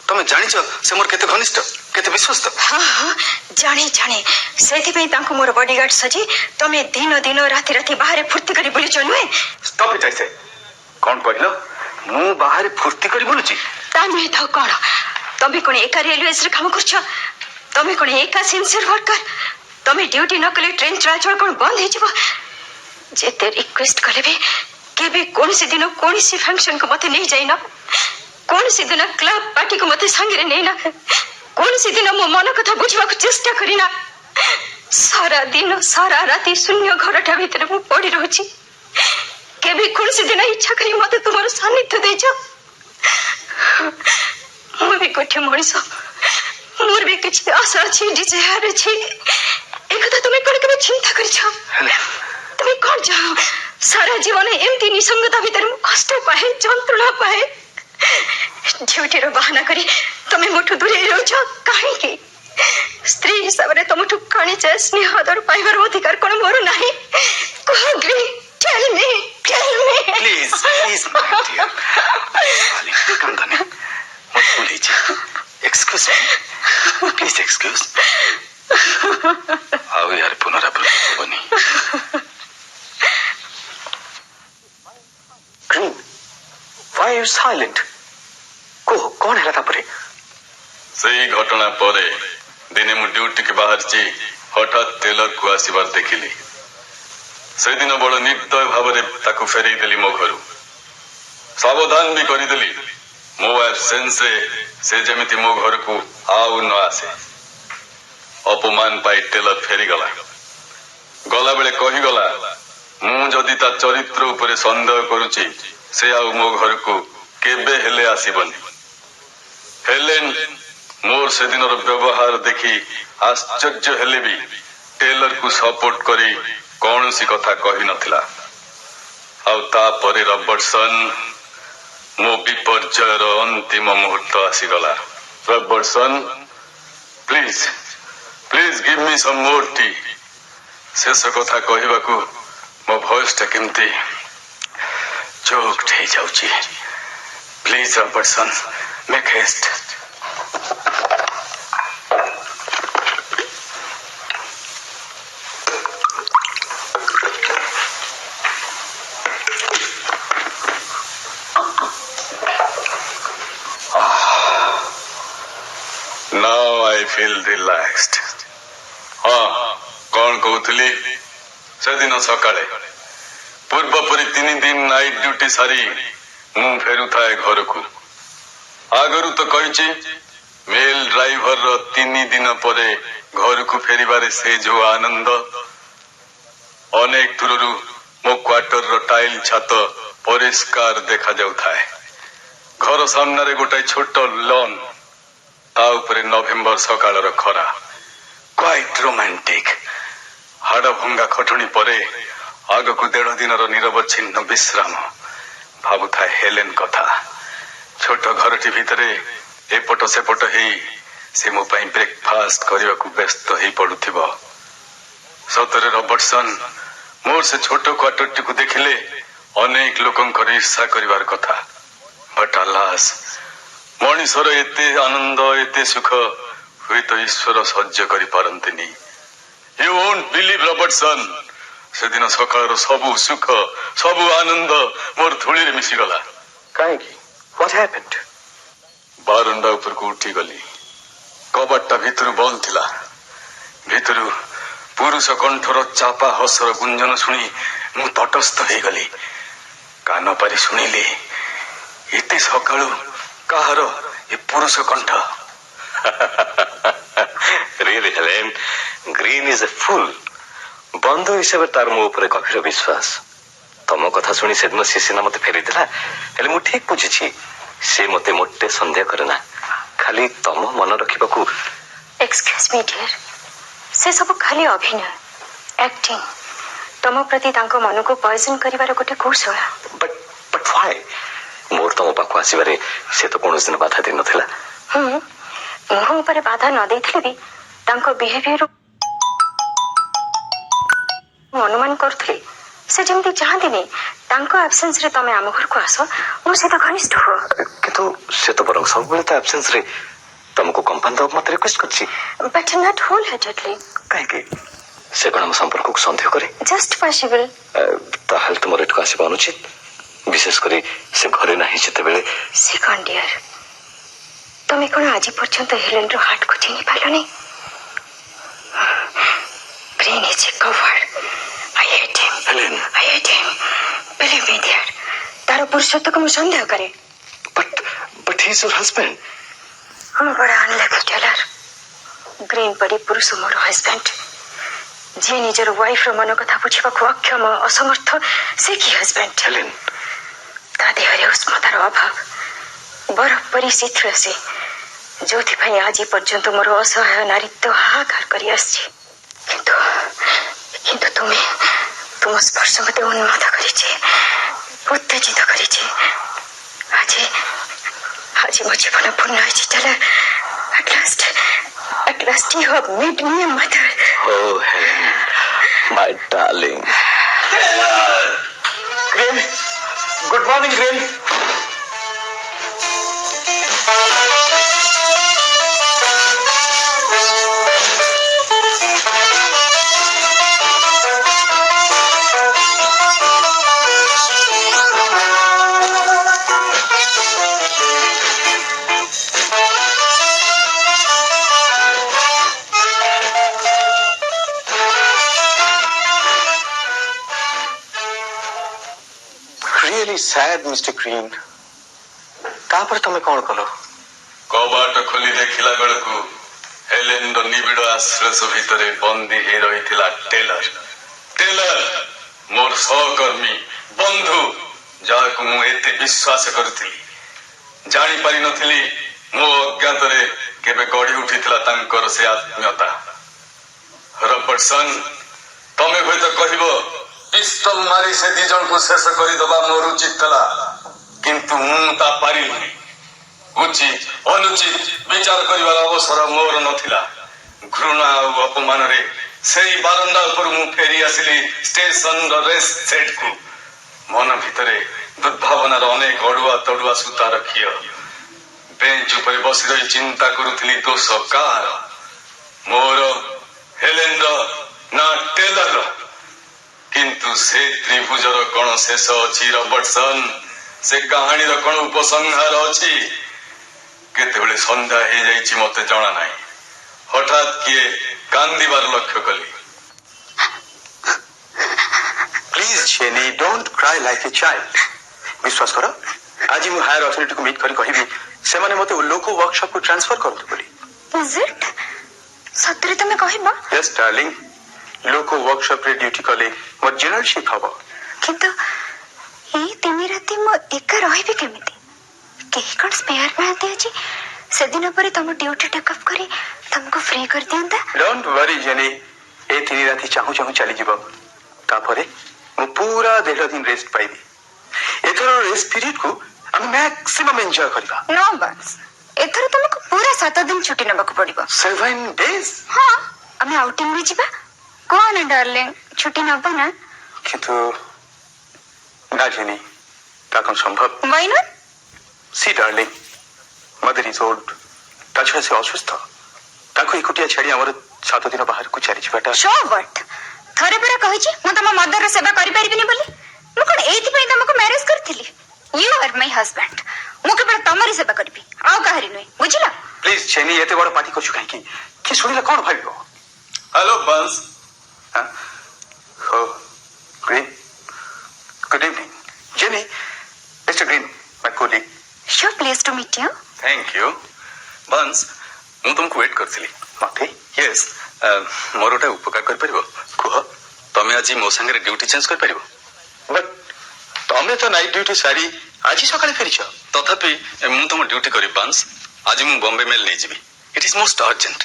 तमे जानिछ से मोर केते घनिष्ठ केते विश्वस्त हाँ हाँ जाने जाने से तांको मोर बॉडीगार्ड सजी तमे दिन दिन राति राति बाहर फुर्ती करी बुली नुहे स्टॉप इट ऐसे कौन कहलो मु बाहर फुर्ती करी बोलुची ता नुहे तो कौन तमे कोन एका रेलवेज रे काम करछ तमे कोन एका सिंसियर वर्कर तमे ड्यूटी न कले ट्रेन चलाचल कोन बंद हे जिवो जेते रिक्वेस्ट कले भी केबे कोन से दिन कोन से फंक्शन को मते नहीं जाइना कोन से दिन क्लब पार्टी को मते संगे रे नैना कोन से दिन मो मन कथा बुझवा को चेष्टा करिना सारा दिन सारा राति शून्य घरटा भीतर मु पड़ी रहछि केबे कोन से दिन इच्छा करी मते तुमर सानिध्य देछ मु भी कोठे मଣିଷ मोर भी किछ आशा अछि डिजायर अछि एक कथा तुमे कोन केबे चिंता करिछ तुमे कोन जाओ सारा जीवन एमती निसंगता भीतर मु कष्ट पाए जंत्रणा पाए ड्यूटी रो बहाना करी तमे मोठु दूरे रहछ काहे के स्त्री हिसाब रे तमठु काणी चे स्नेह आदर पाइबार अधिकार कोन मोर नाही कह ग्री tell me please please my dear darling कंदने मत भूलिए एक्सक्यूज मी प्लीज एक्सक्यूज आओ यार पुनरावृत्ति बनी Green, why are you you silent को कौन है तापरे ସେଇ ଘଟଣା ପରେ ଦିନେ ମୁଁ ଡ୍ୟୁଟିକି ବାହାରିଛି ହଠାତ୍ ଟେଲର କୁ ଆସିବାର ଦେଖିଲି। ସେଦିନ ବଡ଼ ନିର୍ଦ୍ଦୟ ଭାବରେ ତାକୁ ଫେରେଇ ଦେଲି ମୋ ଘରୁ। ସାବଧାନ ବି କରିଦେଲି ମୋ ଆବସେନ୍ସରେ ସେ ଯେମିତି ମୋ ଘରକୁ ଆଉ ନ ଆସେ। ଅପମାନ ପାଇ ଟେଲର ଫେରିଗଲା। ଗଲାବେଳେ କହିଗଲା ମୁଁ ଯଦି ତା ଚରିତ୍ର ଉପରେ ସନ୍ଦେହ କରୁଛି ସେ ଆଉ ମୋ ଘରକୁ କେବେ ହେଲେ ଆସିବନି। ହେଲେନ ମୋର ସେଦିନର ବ୍ୟବହାର ଦେଖି ଆଶ୍ଚର୍ଯ୍ୟ ହେଲେ ବି ଟେଲରକୁ ସପୋର୍ଟ କରି କୌଣସି କଥା କହିନଥିଲା। ଆଉ ତାପରେ ରବର୍ଟସନ୍ ମୋ ବିପର୍ଯ୍ୟୟର ଅନ୍ତିମ ମୁହୂର୍ତ୍ତ ଆସିଗଲା। ରବର୍ଟସନ୍ ପ୍ଲିଜ ପ୍ଲିଜ ଗିଭ୍ ମି ସମ୍ ମୋର୍ ଟି। ଶେଷ କଥା କହିବାକୁ ମୋ ଭଏସଟା କେମିତି ଚୋକ୍ଡ ହେଇଯାଉଛି। Please Robertson make haste. Now I feel relaxed. ହଁ କଣ କହୁଥିଲି ସେଦିନ ସକାଳେ ପୂର୍ବ ପରି 3 ଦିନ ନାଇଟ୍ ଡ୍ୟୁଟି ସାରି ମୁଁ ଫେରୁଥାଏ ଘରକୁ। ଆଗରୁ ତ କହିଛି ମେଲ୍ ଡ୍ରାଇଭରର 3 ଦିନ ପରେ ଘରକୁ ଫେରିବାରେ ସେ ଯୋଉ ଆନନ୍ଦ। ଅନେକ ଦୂରରୁ ମୋ କ୍ୱାର୍ଟରର ଟାଇଲ ଛାତ ପରିଷ୍କାର ଦେଖାଯାଉଥାଏ। ଘର ସାମ୍ନାରେ ଗୋଟାଏ ଛୋଟ ଲନ୍, ତା ଉପରେ ନଭେମ୍ବର ସକାଳର ଖରା। Quite romantic. ହାଡ଼ ଭଙ୍ଗା ଖଟୁଣି ପରେ ଆଗକୁ 1.5 ଦିନର ନିରବଚ୍ଛିନ୍ନ ବିଶ୍ରାମ। ଭାବୁଥାଏ ହେଲେନ କଥା। ଛୋଟ ଘରଟି ଭିତରେ ଏପଟ ସେପଟ ହେଇ ସେ ମୋ ପାଇଁ ବ୍ରେକଫାଷ୍ଟ କରିବାକୁ ବ୍ୟସ୍ତ ହେଇ ପଡୁଥିବ। ସତରେ ରବର୍ଟସନ୍ ମୋର ସେ ଛୋଟ କ୍ୱାର୍ଟରଟିକୁ ଦେଖିଲେ ଅନେକ ଲୋକଙ୍କର ଈର୍ଷା କରିବାର କଥା। ବଟ୍ ଆଲାସ୍ ମଣିଷର ଏତେ ଆନନ୍ଦ ଏତେ ସୁଖ ହୁଏତ ଈଶ୍ୱର ସହ୍ୟ କରିପାରନ୍ତିନି। ୟୁ ୱୋଣ୍ଟ ବିଲିଭ୍ ରବର୍ଟସନ୍, ସେଦିନ ସକାଳର ସବୁ ସୁଖ ସବୁ ଆନନ୍ଦ ମୋର ଧୂଳିରେ ମିଶିଗଲା। କାହିଁକି what happened ବାରଣ୍ଡା ଉପରକୁ ଉଠିଗଲି। କବାଟଟା ଭିତରୁ ବନ୍ଦ ଥିଲା। ଭିତରୁ ପୁରୁଷ କଣ୍ଠର ଚାପା ହସର ଗୁଞ୍ଜନ ଶୁଣି ମୁଁ ତଟସ୍ଥ ହେଇଗଲି। କାନ ପାରି ଶୁଣିଲି ଏତେ ସକାଳୁ କାହାର ଏ ପୁରୁଷ କଣ୍ଠ। Really, Helen, Green is a fool. ବନ୍ଧୁ ହିସାବରେ ତାର ମୋ ଉପରେ ଗଭୀର ବିଶ୍ୱାସ। ତମ କଥା ଶୁଣି ସେଦିନ ସେ ସିନା ମତେ ଫେରିଥିଲା, ହେଲେ ମୁଁ ଠିକ ବୁଝିଛି ସେ ମତେ ମୋଟେ ସନ୍ଦେହ କରେ ନା, ଖାଲି ତମ ମନ ରଖିବାକୁ। ଏକ୍ସକ୍ୟୁଜ ମି ଡିୟର, ସେ ସବୁ ଖାଲି ଅଭିନୟ, ଆକ୍ଟିଂ। ତମ ପ୍ରତି ତାଙ୍କ ମନକୁ ପଏଜନ କରିବାର ଗୋଟେ କୌଶଳ। But why? ମୋର ତମ ପାଖକୁ ଆସିବାରେ ସେ ତ କୌଣସି ଦିନ ବାଧା ଦେଇନଥିଲା। ମୁହଁ ଉପରେ ବାଧା ନ ଦେଇଥିଲେ ବି ତାଙ୍କ ବିହେଭିୟର ମୁଁ ଅନୁମାନ କରୁଥିଲି ସେ ଯେମିତି ଚାହାନ୍ତିନି ତାଙ୍କ ଆବସେନ୍ସରେ ତମେ ଆମ ଘରକୁ ଆସ, ମୋ ସହିତ ଘନିଷ୍ଠ ହୁଅ। କିନ୍ତୁ ସେ ତ ବରଂ ସବୁବେଳେ ତା ଆବସେନ୍ସରେ ତମକୁ କମ୍ପାନୀ ଦେବାକୁ ମତେ ରିକ୍ୱେଷ୍ଟ କରିଛି। But not wholeheartedly. କାହିଁକି? ସେ କଣ ଆମ ସମ୍ପର୍କକୁ ସନ୍ଦେହ କରେ? Just possible. ତାହେଲେ ତୁମର ଏଠୁ ଆସିବା ଅନୁଚିତ, ବିଶେଷ କରି ସେ ଘରେ ନାହିଁ ଯେତେବେଳେ। ସେ କଣ ଡିୟର, ତମେ କଣ ଆଜି ପର୍ଯ୍ୟନ୍ତ ହେଲେନର ହାର୍ଟକୁ ଚିହ୍ନି ପାରିଲନି? Green is a coward. I hate him. Helen. I hate him. Believe me dear, ତାର ପୁରୁଷତ୍ୱକୁ ମୁଁ ସନ୍ଦେହ କରେ। But he is your husband. ମୁଁ ବଡ଼ ଅନଲକି ଟେଲର। ଗ୍ରୀନ୍ ପରି ପୁରୁଷ ମୋର ହଜବେଣ୍ଡ। ଯିଏ ନିଜର ୱାଇଫର ମନ କଥା ବୁଝିବାକୁ ଅକ୍ଷମ ଅସମର୍ଥ, ସେ କି ହଜବେଣ୍ଡ? Helen. ତା ଦେହରେ ଉଷ୍ମତାର ଅଭାବ, ବରଫ ପରି ଶୀତଳ ସେ, ଯୋଉଥିପାଇଁ ଆଜି ପର୍ଯ୍ୟନ୍ତ ମୋର ଅସହାୟ ନାରୀତ୍ୱ ହାହାକାର କରି ଆସିଛି। କିନ୍ତୁ ତୁମେ, ତୁମ ସ୍ପର୍ଶ ମତେ ଉନ୍ମାଦ କରିଛି, ଉତ୍ତେଜିତ କରିଛି। ଆଜି ମୋ ଜୀବନ ପୂର୍ଣ୍ଣ ହେଇଛି tailor. At last you have made me a mother. Oh, Helen, my darling. Green, good morning green. sad, Mr. Green. ତାପରେ ତମେ କଣ କଲ? କବାଟ ଖୋଲି ଦେଖିଲା ବେଳକୁ ହେଲେନର ନିବିଡ଼ ଆଶ୍ରୟ ଭିତରେ ବନ୍ଦୀ ହେଇ ରହିଥିଲା ଟେଲର। ଟେଲର ମୋର ସହକର୍ମୀ, ବନ୍ଧୁ, ଯାହାକୁ ମୁଁ ଏତେ ବିଶ୍ୱାସ କରୁଥିଲି। ଜାଣିପାରିନଥିଲି ମୋ ଅଜ୍ଞାତରେ କେବେ ଗଢି ଉଠିଥିଲା ତାଙ୍କର ସେ ଆତ୍ମୀୟତା। ରବର୍ଟସନ୍, ତମେ ହୁଏତ କହିବ ପିସ୍ତଲ ମାରି ସେ ଦି ଜଣଙ୍କୁ ଶେଷ କରିଦବା ମୋର ଉଚିତ ଥିଲା, କିନ୍ତୁ ମୁଁ ତା ପାରିଲିନି। ଉଚିତ ଅନୁଚିତ ବିଚାର କରିବାର ଅବସର ମୋର ନଥିଲା। ଘୃଣା ଆଉ ଅପମାନରେ ସେଇ ବାରଣ୍ଡା ଉପରୁ ମୁଁ ଫେରି ଆସିଲି ଷ୍ଟେସନର ରେସ୍ ସେଟ୍କୁ। ମନ ଭିତରେ ଦୁର୍ଭାବନାର ଅନେକ ଅଡୁଆ ତଡୁଆ ସୂତାର ଖିଅ। ବେଞ୍ଚ ଉପରେ ବସି ରହି ଚିନ୍ତା କରୁଥିଲି ଦୋଷ କାହାର, ମୋର, ହେଲେନର ନା ଟେଲରର? କିନ୍ତୁ ସେ ତ୍ରିଭୁଜର କଣ ଶେଷ ଅଛି ରବର୍ଟସନ୍? ସେ କାହାଣୀର କଣ ଉପସଂହାର ଅଛି? କେତେବେଳେ ସନ୍ଧ୍ୟା ହେଇଯାଇଛି ମତେ ଜଣା ନାହିଁ। ହଠାତ୍ କିଏ କାନ୍ଦିବାର ଲକ୍ଷ୍ୟ କଲି। Please ଜେନି, don't cry like a child. ବିଶ୍ୱାସ କର, ଆଜି ମୁଁ ହାୟର ଅଥରିଟିକୁ ମିଟ୍ କରି କହିବି ସେମାନେ ମତେ ଲୋକ ୱାର୍କସପକୁ ଟ୍ରାନ୍ସଫର କରନ୍ତୁ ବୋଲି। Is it? ସତରେ ତମେ କହିବ? ୟେସ୍ ଡାର୍ଲିଂ, ଲୋକ ୱାର୍କସପରେ ଡ୍ୟୁଟି କଲେ ମୋର ଜେନେରାଲସିପ୍ ହବ। କିନ୍ତୁ ଏଇ 3 ରାତି ମୁଁ ଏକା ରହିବି କେମିତି? କେହି କଣ ସ୍ପେୟାର ନାହାନ୍ତି ଆଜି? ସେଦିନ ପରେ ତମ ଡ୍ୟୁଟି ଟେକଅପ୍ କରି ତମକୁ ଫ୍ରି କରିଦିଅନ୍ତା। ଡୋଣ୍ଟ ୱରି ଜେନି, ଏ 3 ରାତି ଚାହୁଁ ଚାହୁଁ ଚାଲିଯିବ। ତାପରେ ମୁଁ ପୁରା 1.5 ଦିନ ରେଷ୍ଟ ପାଇବି। ଏଥର ରେଷ୍ଟ ପିରିୟଡକୁ ଆମେ ମ୍ୟାକ୍ସିମମ୍ ଏନ୍ଜୟ କରିବା। नो ବନ୍ସ, ଏଥର ତମକୁ ପୁରା 7 ଦିନ ଛୁଟି ନେବାକୁ ପଡିବ। 7 days? ହଁ, ଆମେ ଆଉଟିଂରେ ଯିବା। କଣ ଡାର୍ଲିଂ, ଛୁଟି ନବ ନା? କିନ୍ତୁ ନା ଜେନି, ତା କଣ ସମ୍ଭବ? Why not? C darling, mother is old. ତା ଛଡା ସେ ଅସୁସ୍ଥ। ତାକୁ ଏକୁଟିଆ ଛାଡି ଆମର 7 ଦିନ ବାହାରକୁ ଚାଲିଯିବାଟା। Show what? ଥରେ ପରା କହିଛି ମୁଁ ତମ ମଦରର ସେବା କରିପାରିବିନି ବୋଲି। ମୁଁ କଣ ଏଇଥିପାଇଁ ତମକୁ ମ୍ୟାରେଜ କରିଥିଲି? You are my husband. ମୁଁ କେବଳ ତମରି ସେବା କରିବି, ଆଉ କାହାରି ନୁହେଁ, ବୁଝିଲ? ପ୍ଲିଜ ଜେନି, ଏତେ ବଡ ପାଟି କରୁଛୁ କାହିଁକି? କି ଶୁଣିଲେ କଣ ଭାବିବ? Hello burns. Oh, Green. Good evening. Jenny, Mr. Green, my colleague. So pleased to meet you. Thank you. ବନ୍ସ, ମୁଁ ତୁମକୁ ୱେଟ୍ କରିଥିଲି। ମତେ? ୟେସ୍, ମୋର ଗୋଟେ ଉପକାର କରିପାରିବ? କୁହ। ତମେ ଆଜି ମୋ ସାଙ୍ଗରେ ଡ୍ୟୁଟି ଚେଞ୍ଜ କରିପାରିବ? ବଟ୍ ତମେ ତ ନାଇଟ୍ ଡ୍ୟୁଟି ସାରି ଆଜି ସକାଳେ ଫେରିଛ। ତଥାପି ମୁଁ ତମ ଡ୍ୟୁଟି କରିବି ବନ୍ସ। ଆଜି ମୁଁ ବମ୍ବେ ମେଲ୍ ନେଇଯିବି। ଇଟ୍ ଇଜ ମୋଷ୍ଟ ଅର୍ଜେଣ୍ଟ।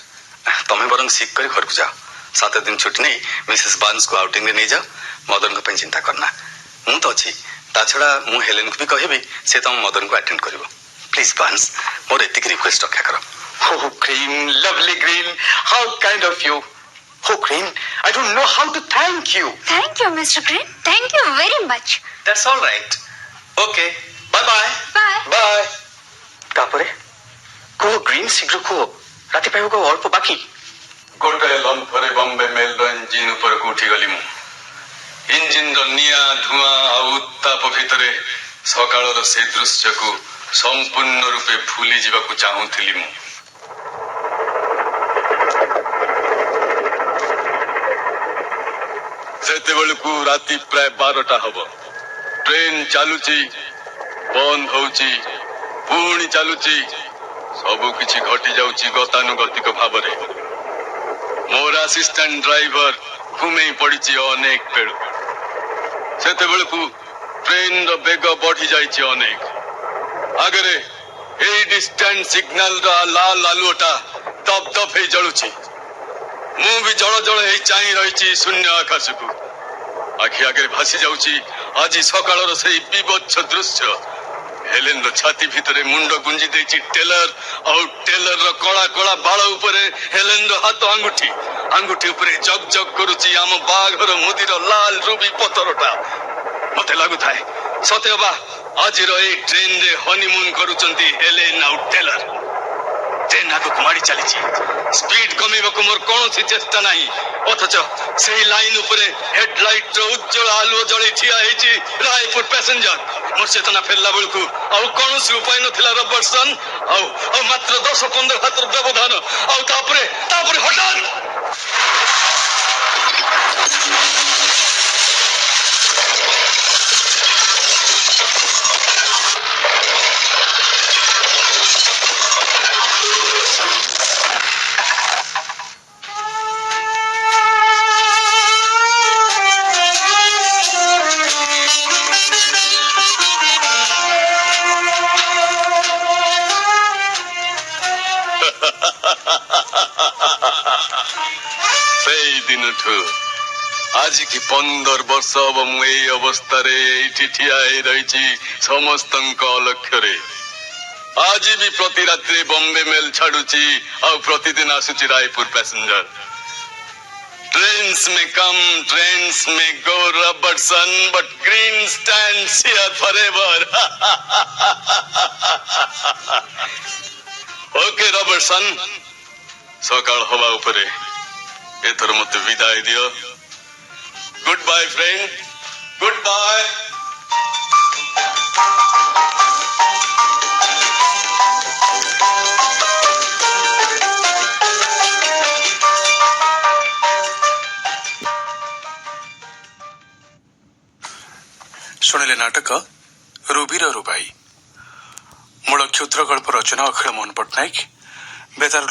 ତମେ ବରଂ ସିକ୍ କରି ଘରକୁ ଯାଅ। 7 ଦିନ ଛୁଟି ନେଇ ମିସେସ୍ ବାନ୍ସକୁ ଆଉଟିଂରେ ନେଇଯାଅ। ମଦରଙ୍କ ପାଇଁ ଚିନ୍ତା କରନା, ମୁଁ ତ ଅଛି। ତା ଛଡା ମୁଁ ହେଲେନକୁ ବି କହିବି, ସେ ତମ ମଦରଙ୍କୁ ଆଟେଣ୍ଡ କରିବ। ପ୍ଲିଜ ବାନ୍ସ, ମୋର ଏତିକି ରିକ୍ୱେଷ୍ଟ ରକ୍ଷା କର। Oh, Green, lovely Green. How kind of you. Oh, Green, I don't know how to thank you. Thank you, Mr. Green. Thank you very much. That's all right. Okay, bye bye. Bye. Bye. ତାପରେ କୁହ green, ଶୀଘ୍ର କୁହ। ରାତି ପାଇବାକୁ ଆଉ ଅଳ୍ପ ବାକି। ଗୋଟାଏ ଲମ୍ଫରେ ବମ୍ବେ ମେଲ୍ର ଇଞ୍ଜିନ ଉପରକୁ ଉଠିଗଲି ମୁଁ। ଇଞ୍ଜିନର ନିଆଁ, ଧୂଆଁ ଆଉ ଉତ୍ତାପ ଭିତରେ ସକାଳର ସେ ଦୃଶ୍ୟକୁ ସମ୍ପୂର୍ଣ୍ଣ ରୂପେ ଭୁଲି ଯିବାକୁ ଚାହୁଁଥିଲି ମୁଁ। ସେତେବେଳକୁ ରାତି ପ୍ରାୟ 12ଟା ହବ। ଟ୍ରେନ ଚାଲୁଛି, ବନ୍ଦ ହଉଛି, ପୁଣି ଚାଲୁଛି। ସବୁ କିଛି ଘଟି ଯାଉଛି ଗତାନୁଗତିକ ଭାବରେ। ମୋର ଆସିଷ୍ଟାଣ୍ଟ ଡ୍ରାଇଭର ଘୁମେଇ ପଡିଛି ଅନେକ ବେଳୁ। ସେତେବେଳକୁ ଟ୍ରେନର ବେଗ ବଢି ଯାଇଛି ଅନେକ। ଆଗରେ ଏଇ ଡିଷ୍ଟାନ୍ସ ସିଗ୍ନାଲର ଲାଲ ଆଲୁଅଟା ଦପ ଦପ ହେଇ ଜଳୁଛି। ମୁଁ ବି ଜଳ ଜଳ ହେଇ ଚାହିଁ ରହିଛି ଶୂନ୍ୟ ଆକାଶକୁ। ଆଖି ଆଗରେ ଭାସି ଯାଉଛି ଆଜି ସକାଳର ସେଇ ବିଭତ୍ସ ଦୃଶ୍ୟ। ହେଲେନର ଛାତି ଭିତରେ ମୁଣ୍ଡ ଗୁଞ୍ଜି ଦେଇଛି ଟେଲର, ଆଉ ଟେଲରର କଳା କଳା ବାଳ ଉପରେ ହେଲେନର ହାତ ଆଙ୍ଗୁଠି। ଆଙ୍ଗୁଠି ଉପରେ ଜଗ ଜଗ କରୁଛି ଆମ ବାହାଘର ମୁଦିର ଲାଲ ରୁବି ପତରଟା। ମତେ ଲାଗୁଥାଏ ସତେ ଅବା ଆଜିର ଏଇ ଟ୍ରେନରେ ହନିମୁନ କରୁଛନ୍ତି ହେଲେନ ଆଉ ଟେଲର। ଟ୍ରେନ ଆଗକୁ ମାଡି ଚାଲିଛି। ସ୍ପିଡ କମେଇବାକୁ ମୋର କୌଣସି ଚେଷ୍ଟା ନାହିଁ, ଅଥଚ ସେହି ଲାଇନ ଉପରେ ହେଡଲାଇଟର ଉଜ୍ଜଳ ଆଲୁଅ ଜଳି ଠିଆ ହେଇଛି ରାୟପୁର ପ୍ୟାସେଞ୍ଜର। ମୋର ଚେତନା ଫେରିଲା ବେଳକୁ ଆଉ କୌଣସି ଉପାୟ ନଥିଲା ରବର୍ଟସନ୍। ଆଉ ମାତ୍ର 10-15 ହାତର ବ୍ୟବଧାନ। ଆଉ ତାପରେ ହଠାତ୍ ସେଇ ଦିନଠୁ ଆଜିକି 15 ବର୍ଷ ହବ ମୁଁ ଏଇ ଅବସ୍ଥାରେ ଏଇଠି ଠିଆ ହେଇ ରହିଛି ସମସ୍ତଙ୍କ ଲକ୍ଷ୍ୟରେ। ଆଜି ବି ପ୍ରତି ରାତିରେ ବମ୍ବେ ମେଲ ଛାଡୁଛି ଆଉ ପ୍ରତିଦିନ ଆସୁଛି Raipur passenger. Trains may come, trains may go, Robertson, but green stands here forever. Okay, Robertson. ସକାଳ ହବା ଉପରେ ଏଥର ମତେ ବିଦାୟ ଦିଅ। Good bye friend, good bye. ଶୁଣିଲେ ନାଟକ ରୁବିର ରୁବାଇ। ମୂଳ କ୍ଷୁଦ୍ର ଗଳ୍ପ ରଚନା ଅଖିଳ ମୋହନ ପଟ୍ଟନାୟକ, ବେତାର